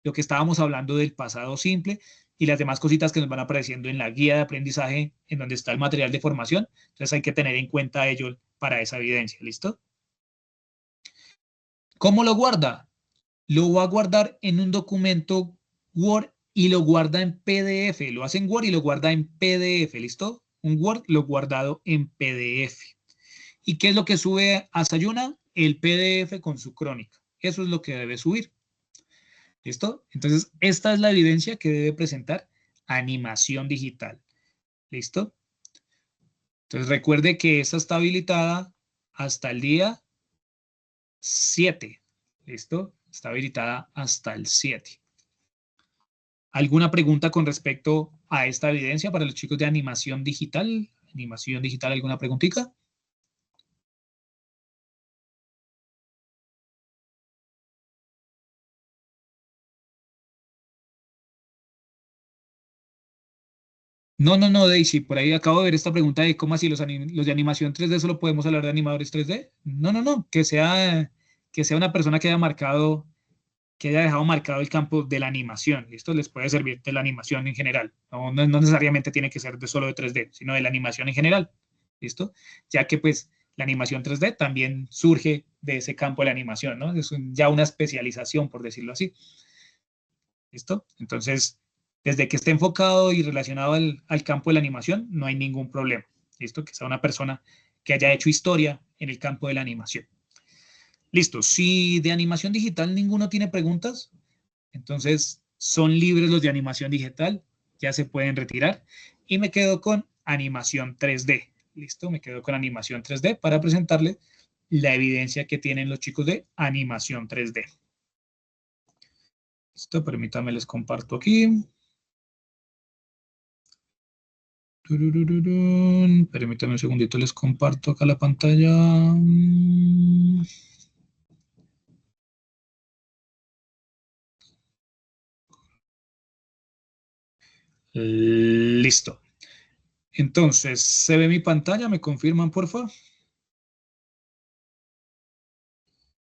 Lo que estábamos hablando del pasado simple y las demás cositas que nos van apareciendo en la guía de aprendizaje, en donde está el material de formación. Entonces hay que tener en cuenta ello para esa evidencia. ¿Listo? ¿Cómo lo guarda? Lo va a guardar en un documento Word y lo guarda en PDF. Lo hace en Word y lo guarda en PDF. ¿Listo? Un Word lo guardado en PDF. ¿Y qué es lo que sube a Sayuna? El PDF con su crónica. Eso es lo que debe subir. ¿Listo? Entonces, esta es la evidencia que debe presentar animación digital. ¿Listo? Entonces, recuerde que esta está habilitada hasta el día 7. ¿Listo? Está habilitada hasta el 7. ¿Alguna pregunta con respecto a esta evidencia para los chicos de animación digital? ¿Animación digital, alguna preguntita? No, no, no, Daisy, por ahí acabo de ver esta pregunta de cómo así los de animación 3D solo podemos hablar de animadores 3D. No, no, no, que sea una persona que haya marcado, que haya dejado marcado el campo de la animación. Esto les puede servir de la animación en general. No necesariamente tiene que ser de solo de 3D, sino de la animación en general. ¿Listo? Ya que pues la animación 3D también surge de ese campo de la animación, ¿no? Es ya una especialización, por decirlo así. ¿Listo? Entonces, desde que esté enfocado y relacionado al campo de la animación, no hay ningún problema. ¿Listo? Que sea una persona que haya hecho historia en el campo de la animación. Listo. Si de animación digital ninguno tiene preguntas, entonces son libres los de animación digital, ya se pueden retirar. Y me quedo con animación 3D. Listo, me quedo con animación 3D para presentarle la evidencia que tienen los chicos de animación 3D. Listo, permítanme les comparto aquí. Permítanme un segundito, les comparto acá la pantalla. Listo. Entonces, ¿se ve mi pantalla? ¿Me confirman, por favor?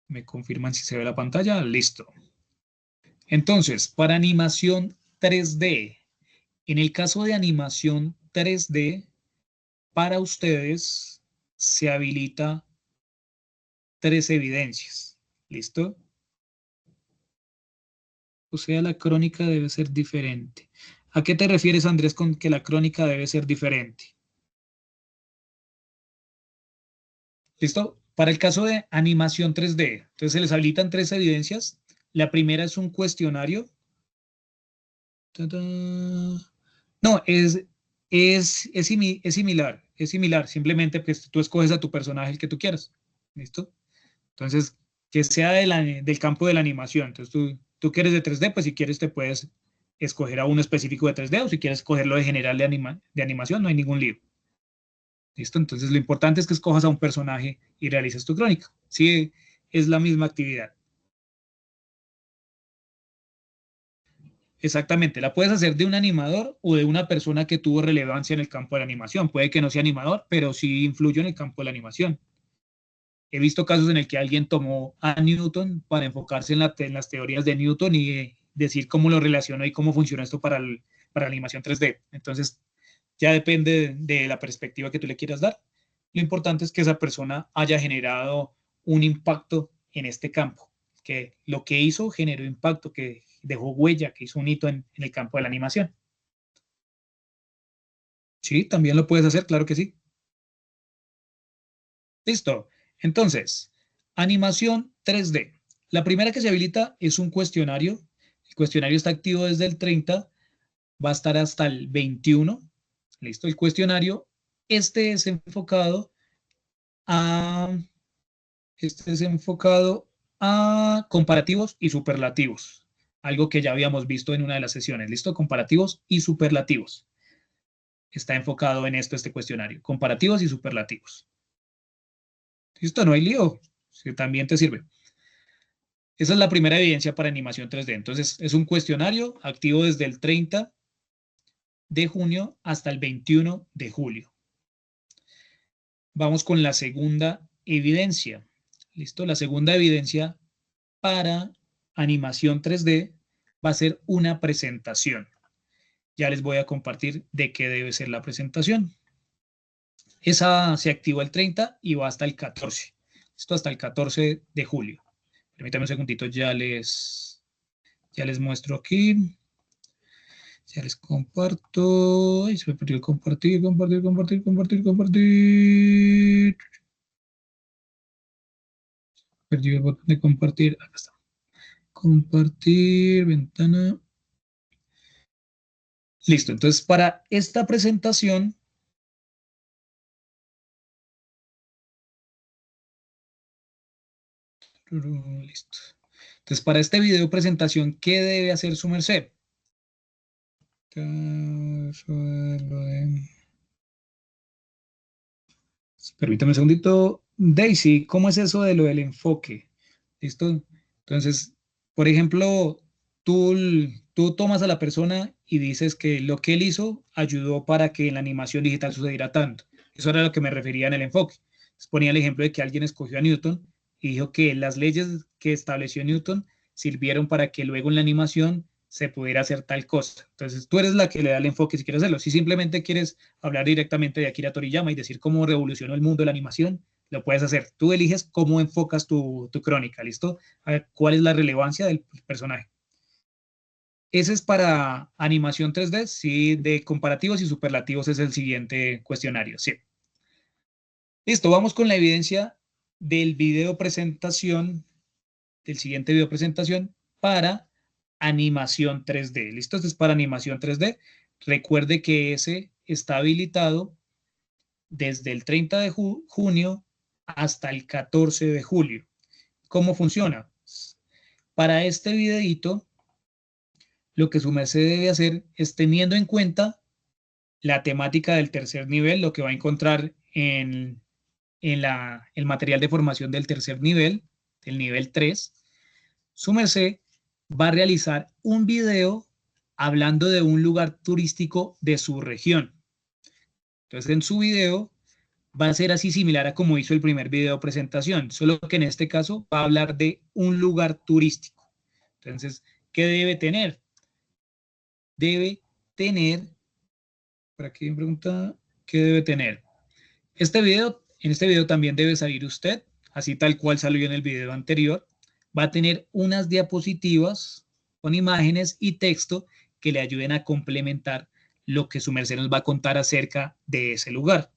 ¿Me confirman si se ve la pantalla? Listo. Entonces, para animación 3D, en el caso de animación 3D, para ustedes se habilita 3 evidencias. ¿Listo? O sea, la crónica debe ser diferente. ¿A qué te refieres, Andrés, con que la crónica debe ser diferente? ¿Listo? Para el caso de animación 3D, entonces se les habilitan 3 evidencias. La primera es un cuestionario. ¡Tada! No, es similar. Simplemente pues tú escoges a tu personaje el que tú quieras. ¿Listo? Entonces, que sea del campo de la animación. Entonces, tú quieres de 3D, pues si quieres te puedes escoger a uno específico de 3D o si quieres escogerlo de general de animación, no hay ningún lío. ¿Listo? Entonces, lo importante es que escojas a un personaje y realices tu crónica. Sí, es la misma actividad. Exactamente, la puedes hacer de un animador o de una persona que tuvo relevancia en el campo de la animación. Puede que no sea animador, pero sí influyó en el campo de la animación. He visto casos en el que alguien tomó a Newton para enfocarse en las teorías de Newton y decir cómo lo relacionó y cómo funciona esto para la animación 3D. Entonces, ya depende de la perspectiva que tú le quieras dar. Lo importante es que esa persona haya generado un impacto en este campo, que lo que hizo generó impacto, que dejó huella, que hizo un hito en el campo de la animación. Sí, también lo puedes hacer, claro que sí. Listo. Entonces, animación 3D. La primera que se habilita es un cuestionario. El cuestionario está activo desde el 30, va a estar hasta el 21. Listo, el cuestionario. Este es enfocado a, este es enfocado a comparativos y superlativos. Algo que ya habíamos visto en una de las sesiones. Listo, comparativos y superlativos. Está enfocado en esto, este cuestionario. Comparativos y superlativos. Listo, no hay lío. Si también te sirve. Esa es la primera evidencia para animación 3D. Entonces, es un cuestionario activo desde el 30 de junio hasta el 21 de julio. Vamos con la segunda evidencia. ¿Listo? La segunda evidencia para animación 3D va a ser una presentación. Ya les voy a compartir de qué debe ser la presentación. Esa se activó el 30 y va hasta el 14. Esto hasta el 14 de julio. Permítanme un segundito, ya les muestro aquí. Ya les comparto. Ay, se me perdió el compartir. Perdí el botón de compartir. Acá está. Compartir, ventana. Listo. Entonces, para esta presentación, listo. Entonces, para este video presentación, ¿qué debe hacer su merced? Permítame un segundito. Daisy, ¿cómo es eso de lo del enfoque? ¿Listo? Entonces, por ejemplo, tú tomas a la persona y dices que lo que él hizo ayudó para que en la animación digital sucediera tanto. Eso era lo que me refería en el enfoque. Entonces, ponía el ejemplo de que alguien escogió a Newton y dijo que las leyes que estableció Newton sirvieron para que luego en la animación se pudiera hacer tal cosa. Entonces, tú eres la que le da el enfoque si quieres hacerlo. Si simplemente quieres hablar directamente de Akira Toriyama y decir cómo revolucionó el mundo de la animación, lo puedes hacer. Tú eliges cómo enfocas tu crónica, ¿listo? A ver, ¿cuál es la relevancia del personaje? Ese es para animación 3D, sí, de comparativos y superlativos es el siguiente cuestionario, sí. Listo, vamos con la evidencia del video presentación, del siguiente video presentación para animación 3D. ¿Listo? Este es para animación 3D. Recuerde que ese está habilitado desde el 30 de junio hasta el 14 de julio. ¿Cómo funciona? Para este videito, lo que su merced debe hacer es teniendo en cuenta la temática del tercer nivel, lo que va a encontrar en el material de formación del tercer nivel, del nivel 3, su merced va a realizar un video hablando de un lugar turístico de su región. Entonces, en su video va a ser así similar a como hizo el primer video presentación, solo que en este caso va a hablar de un lugar turístico. Entonces, ¿qué debe tener? Debe tener, para aquí me pregunta, ¿qué debe tener? En este video también debe salir usted, así tal cual salió en el video anterior. Va a tener unas diapositivas con imágenes y texto que le ayuden a complementar lo que su merced nos va a contar acerca de ese lugar.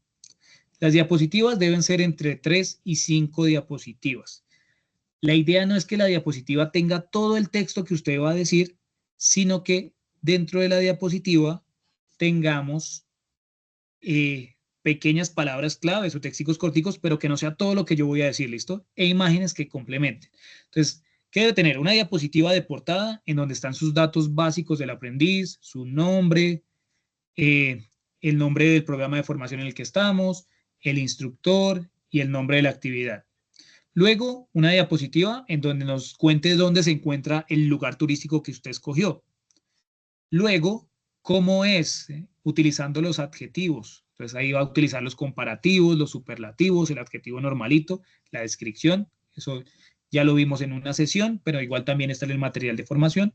Las diapositivas deben ser entre 3 y 5 diapositivas. La idea no es que la diapositiva tenga todo el texto que usted va a decir, sino que dentro de la diapositiva tengamos pequeñas palabras claves o textos corticos, pero que no sea todo lo que yo voy a decir, ¿listo? E imágenes que complementen. Entonces, ¿qué debe tener? Una diapositiva de portada en donde están sus datos básicos del aprendiz, su nombre, eh, el nombre del programa de formación en el que estamos, el instructor y el nombre de la actividad. Luego, una diapositiva en donde nos cuente dónde se encuentra el lugar turístico que usted escogió. Luego, ¿cómo es? Utilizando los adjetivos. Entonces ahí va a utilizar los comparativos, los superlativos, el adjetivo normalito, la descripción. Eso ya lo vimos en una sesión, pero igual también está en el material de formación.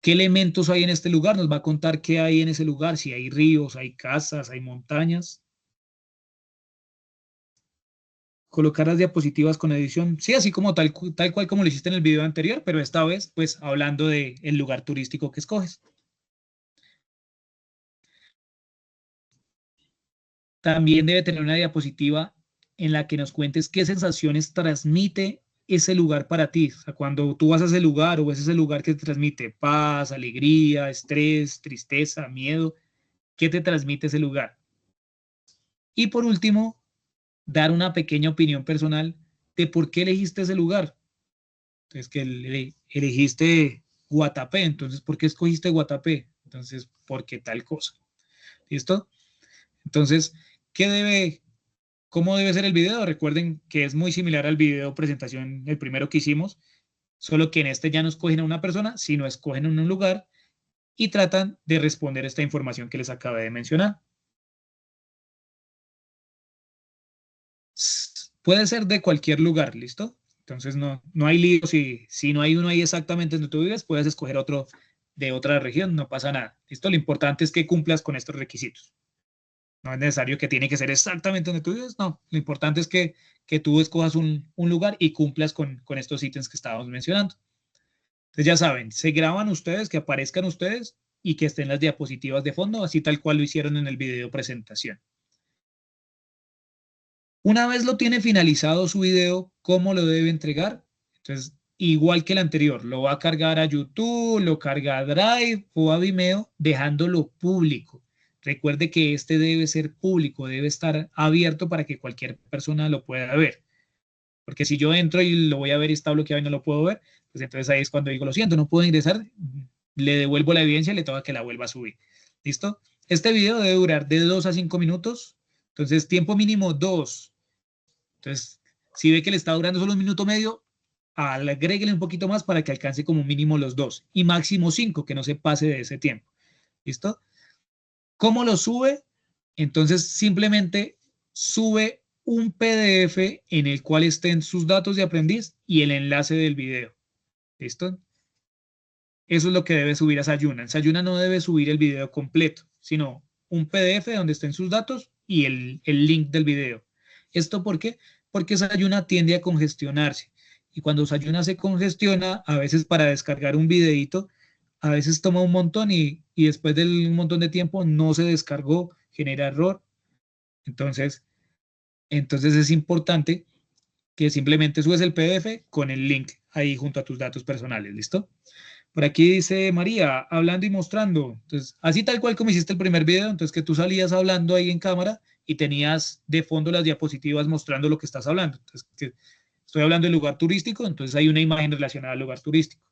¿Qué elementos hay en este lugar? Nos va a contar qué hay en ese lugar, si hay ríos, hay casas, hay montañas. Colocar las diapositivas con edición, sí, así como tal cual como lo hiciste en el video anterior, pero esta vez, pues, hablando del lugar turístico que escoges. También debe tener una diapositiva en la que nos cuentes qué sensaciones transmite ese lugar para ti. O sea, cuando tú vas a ese lugar o ves ese lugar que te transmite paz, alegría, estrés, tristeza, miedo, ¿qué te transmite ese lugar? Y por último, dar una pequeña opinión personal de por qué elegiste ese lugar. Entonces, que elegiste Guatapé, entonces, ¿por qué escogiste Guatapé? Entonces, ¿por qué tal cosa? ¿Listo? Entonces, ¿qué debe ¿cómo debe ser el video? Recuerden que es muy similar al video presentación, el primero que hicimos, solo que en este ya no escogen a una persona, sino escogen un lugar y tratan de responder esta información que les acabé de mencionar. Puede ser de cualquier lugar, ¿listo? Entonces no hay lío. Si no hay uno ahí exactamente donde tú vives, puedes escoger otro de otra región, no pasa nada. ¿Listo? Lo importante es que cumplas con estos requisitos. No es necesario que tiene que ser exactamente donde tú vives, no. Lo importante es que tú escojas un lugar y cumplas con estos ítems que estábamos mencionando. Entonces ya saben, se graban ustedes, que aparezcan ustedes y que estén las diapositivas de fondo, así tal cual lo hicieron en el video presentación. Una vez lo tiene finalizado su video, ¿cómo lo debe entregar? Entonces, igual que el anterior, lo va a cargar a YouTube, lo carga a Drive o a Vimeo, dejándolo público. Recuerde que este debe ser público, debe estar abierto para que cualquier persona lo pueda ver. Porque si yo entro y lo voy a ver y está bloqueado y no lo puedo ver, pues entonces ahí es cuando digo, lo siento, no puedo ingresar, le devuelvo la evidencia y le toca que la vuelva a subir. ¿Listo? Este video debe durar de 2 a 5 minutos. Entonces, tiempo mínimo 2. Entonces, si ve que le está durando solo un minuto medio, agréguele un poquito más para que alcance como mínimo los 2 y máximo 5, que no se pase de ese tiempo. ¿Listo? ¿Cómo lo sube? Entonces, simplemente sube un PDF en el cual estén sus datos de aprendiz y el enlace del video. ¿Listo? Eso es lo que debe subir a Sayuna. En Sayuna no debe subir el video completo, sino un PDF donde estén sus datos y el link del video. ¿Esto por qué? Porque Sayuna tiende a congestionarse. Y cuando Sayuna se congestiona, a veces para descargar un videito, a veces toma un montón y después de un montón de tiempo no se descargó, genera error. Entonces, entonces es importante que simplemente subes el PDF con el link ahí junto a tus datos personales. ¿Listo? Por aquí dice María, hablando y mostrando. Entonces, así tal cual como hiciste el primer video, entonces que tú salías hablando ahí en cámara y tenías de fondo las diapositivas mostrando lo que estás hablando. Entonces, que estoy hablando del lugar turístico, entonces hay una imagen relacionada al lugar turístico.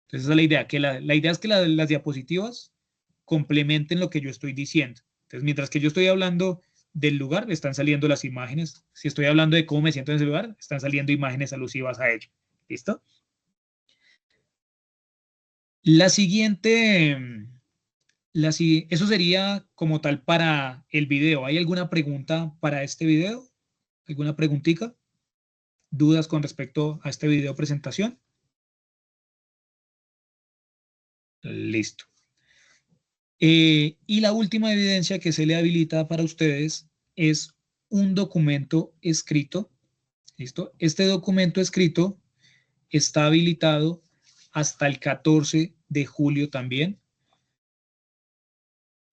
Entonces, esa es la idea, que la idea es que las diapositivas complementen lo que yo estoy diciendo. Entonces, mientras que yo estoy hablando del lugar, están saliendo las imágenes. Si estoy hablando de cómo me siento en ese lugar, están saliendo imágenes alusivas a ello. ¿Listo? La siguiente Eso sería como tal para el video. ¿Hay alguna pregunta para este video? ¿Alguna preguntita? ¿Dudas con respecto a este video presentación? Listo. Y la última evidencia que se le habilita para ustedes es un documento escrito. ¿Listo? Este documento escrito está habilitado hasta el 14 de julio también.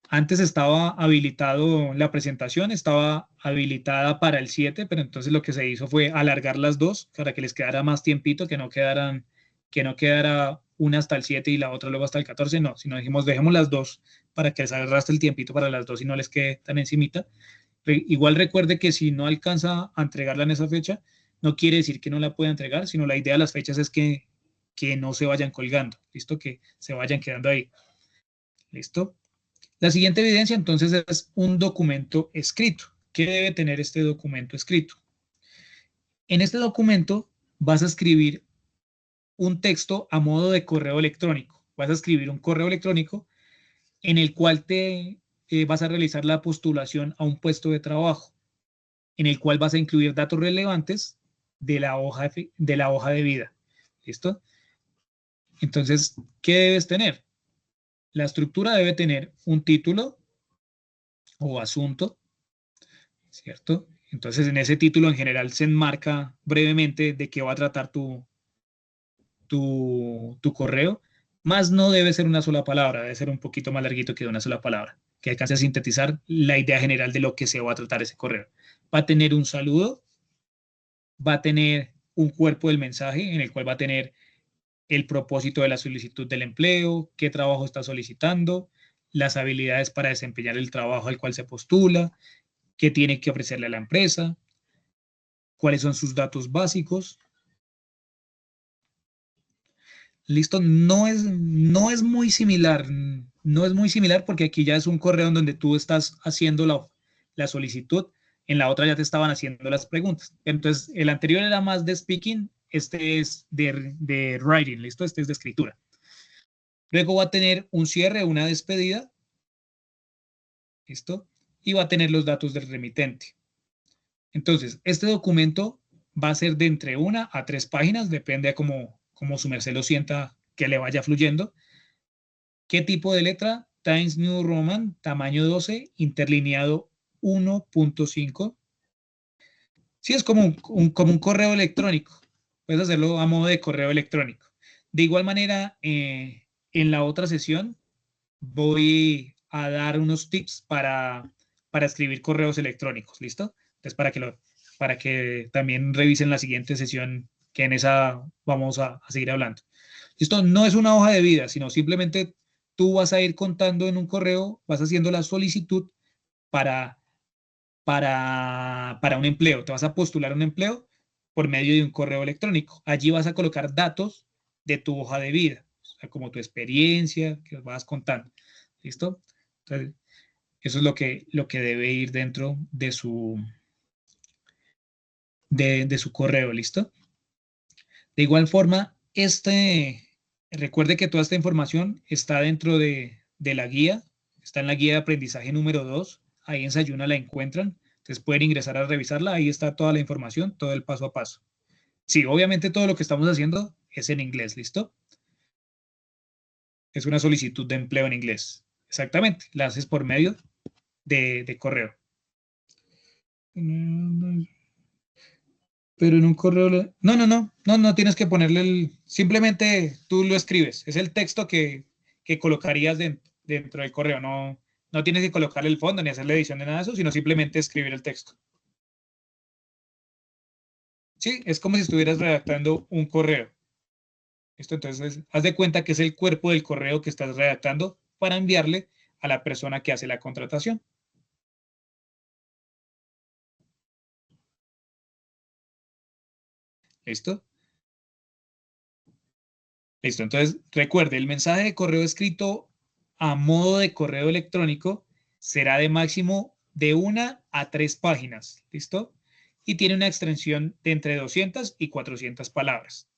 Antes estaba habilitado la presentación, estaba habilitada para el 7, pero entonces lo que se hizo fue alargar las dos para que les quedara más tiempito, que no quedara una hasta el 7 y la otra luego hasta el 14, no, sino dijimos dejemos las dos para que les agarraste el tiempito para las dos y no les quede tan encimita. Igual recuerde que si no alcanza a entregarla en esa fecha, no quiere decir que no la pueda entregar, sino la idea de las fechas es que no se vayan colgando, ¿listo? Que se vayan quedando ahí, ¿listo? La siguiente evidencia entonces es un documento escrito. ¿Qué debe tener este documento escrito? En este documento vas a escribir un texto a modo de correo electrónico. Vas a escribir un correo electrónico en el cual te vas a realizar la postulación a un puesto de trabajo, en el cual vas a incluir datos relevantes de la hoja de vida. ¿Listo? Entonces, ¿qué debes tener? La estructura debe tener un título o asunto, ¿cierto? Entonces, en ese título en general se enmarca brevemente de qué va a tratar tu correo, más no debe ser una sola palabra, debe ser un poquito más larguito que una sola palabra, que alcance a sintetizar la idea general de lo que se va a tratar ese correo. Va a tener un saludo, va a tener un cuerpo del mensaje en el cual va a tener el propósito de la solicitud del empleo, qué trabajo está solicitando, las habilidades para desempeñar el trabajo al cual se postula, qué tiene que ofrecerle a la empresa, cuáles son sus datos básicos. Listo, no es muy similar, no es muy similar porque aquí ya es un correo en donde tú estás haciendo la solicitud, en la otra ya te estaban haciendo las preguntas. Entonces, el anterior era más de speaking, este es de writing, listo, este es de escritura. Luego va a tener un cierre, una despedida, listo, y va a tener los datos del remitente. Entonces, este documento va a ser de entre 1 a 3 páginas, depende de cómo su merced lo sienta que le vaya fluyendo. ¿Qué tipo de letra? Times New Roman, tamaño 12, interlineado 1.5. Sí, es como un correo electrónico. Puedes hacerlo a modo de correo electrónico. De igual manera, en la otra sesión voy a dar unos tips para escribir correos electrónicos, ¿listo? Entonces, para que también revisen la siguiente sesión, que en esa vamos a seguir hablando. Esto no es una hoja de vida, sino simplemente tú vas a ir contando en un correo, vas haciendo la solicitud para, para un empleo. Te vas a postular un empleo por medio de un correo electrónico. Allí vas a colocar datos de tu hoja de vida, o sea, como tu experiencia, que vas contando. ¿Listo? Entonces, eso es lo que debe ir dentro de su correo. ¿Listo? De igual forma, recuerde que toda esta información está dentro de la guía, está en la guía de aprendizaje número 2, ahí en Sayuna la encuentran, entonces pueden ingresar a revisarla, ahí está toda la información, todo el paso a paso. Sí, obviamente todo lo que estamos haciendo es en inglés, ¿listo? Es una solicitud de empleo en inglés. Exactamente, la haces por medio de correo. Pero en un correo... No tienes que ponerle simplemente tú lo escribes. Es el texto que colocarías dentro del correo. No tienes que colocarle el fondo ni hacer la edición de nada de eso, sino simplemente escribir el texto. Sí, es como si estuvieras redactando un correo. Esto entonces, haz de cuenta que es el cuerpo del correo que estás redactando para enviarle a la persona que hace la contratación. ¿Listo? Listo, entonces recuerde, el mensaje de correo escrito a modo de correo electrónico será de máximo de 1 a 3 páginas, ¿listo? Y tiene una extensión de entre 200 y 400 palabras.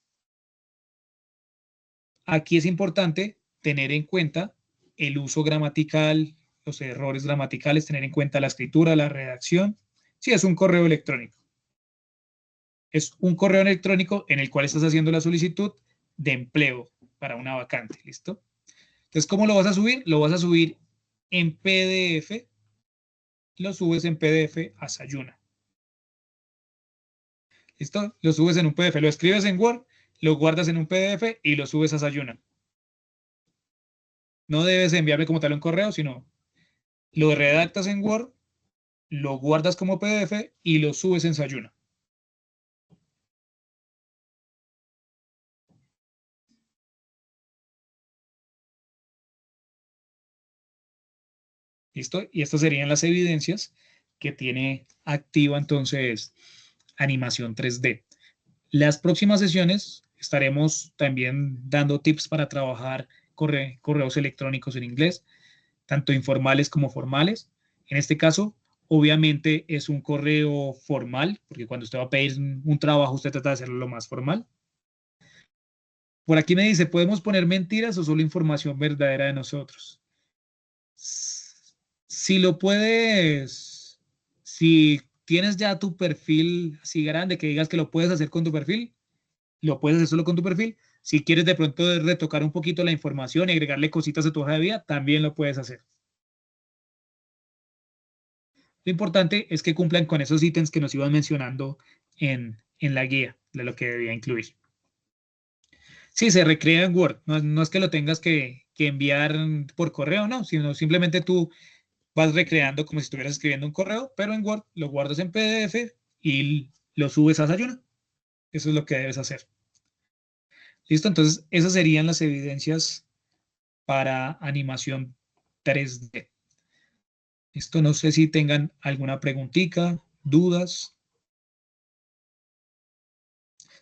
Aquí es importante tener en cuenta el uso gramatical, los errores gramaticales, tener en cuenta la escritura, la redacción. Sí, es un correo electrónico. Es un correo electrónico en el cual estás haciendo la solicitud de empleo para una vacante, ¿listo? Entonces, ¿cómo lo vas a subir? Lo vas a subir en PDF, lo subes en PDF a Sayuna. ¿Listo? Lo subes en un PDF, lo escribes en Word, lo guardas en un PDF y lo subes a Sayuna. No debes enviarme como tal un correo, sino lo redactas en Word, lo guardas como PDF y lo subes en Sayuna. ¿Listo? Y estas serían las evidencias que tiene activa entonces Animación 3D. Las próximas sesiones estaremos también dando tips para trabajar correos electrónicos en inglés, tanto informales como formales. En este caso, obviamente es un correo formal, porque cuando usted va a pedir un trabajo, usted trata de hacerlo lo más formal. Por aquí me dice, ¿podemos poner mentiras o solo información verdadera de nosotros? Si lo puedes, si tienes ya tu perfil así grande, que digas que lo puedes hacer con tu perfil, lo puedes hacer solo con tu perfil. Si quieres de pronto retocar un poquito la información y agregarle cositas a tu hoja de vida, también lo puedes hacer. Lo importante es que cumplan con esos ítems que nos iban mencionando en la guía de lo que debía incluir. Sí, se recrea en Word. No es que lo tengas que enviar por correo, no, sino simplemente tú vas recreando como si estuvieras escribiendo un correo, pero en Word lo guardas en PDF y lo subes a Sayuna. Eso es lo que debes hacer. ¿Listo? Entonces, esas serían las evidencias para animación 3D. Esto no sé si tengan alguna preguntita, dudas.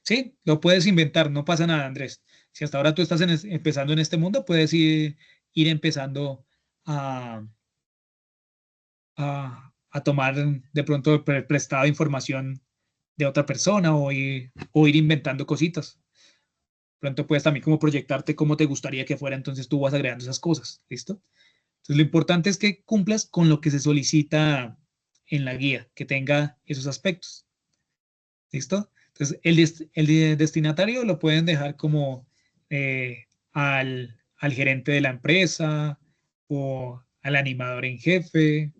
Sí, lo puedes inventar, no pasa nada, Andrés. Si hasta ahora tú estás empezando en este mundo, puedes ir empezando a, a tomar de pronto prestada información de otra persona o ir inventando cositas. Pronto puedes también como proyectarte cómo te gustaría que fuera, entonces tú vas agregando esas cosas, ¿listo? Entonces lo importante es que cumplas con lo que se solicita en la guía, que tenga esos aspectos, ¿listo? Entonces el destinatario lo pueden dejar como al gerente de la empresa o al animador en jefe,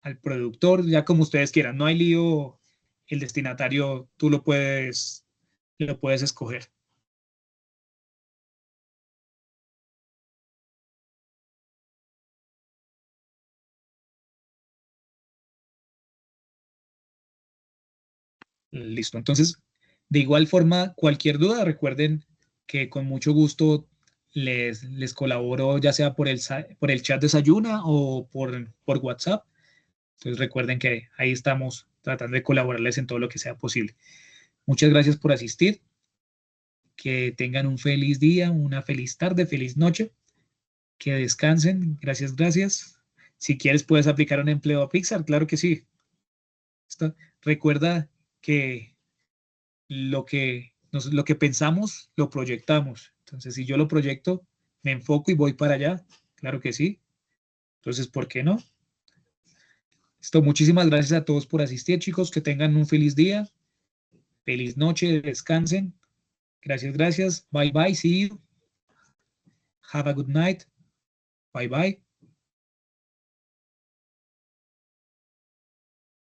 al productor, ya como ustedes quieran, no hay lío, el destinatario tú lo puedes escoger. Listo. Entonces, de igual forma, cualquier duda, recuerden que con mucho gusto les colaboro, ya sea por el chat de Sayuna o por WhatsApp. Entonces, recuerden que ahí estamos tratando de colaborarles en todo lo que sea posible. Muchas gracias por asistir. Que tengan un feliz día, una feliz tarde, feliz noche. Que descansen. Gracias, gracias. Si quieres, puedes aplicar un empleo a Pixar. Claro que sí. Recuerda que lo que pensamos, lo proyectamos. Entonces, si yo lo proyecto, me enfoco y voy para allá. Claro que sí. Entonces, ¿por qué no? Muchísimas gracias a todos por asistir, chicos. Que tengan un feliz día, feliz noche, descansen. Gracias, gracias. Bye, bye. See you. Have a good night. Bye, bye.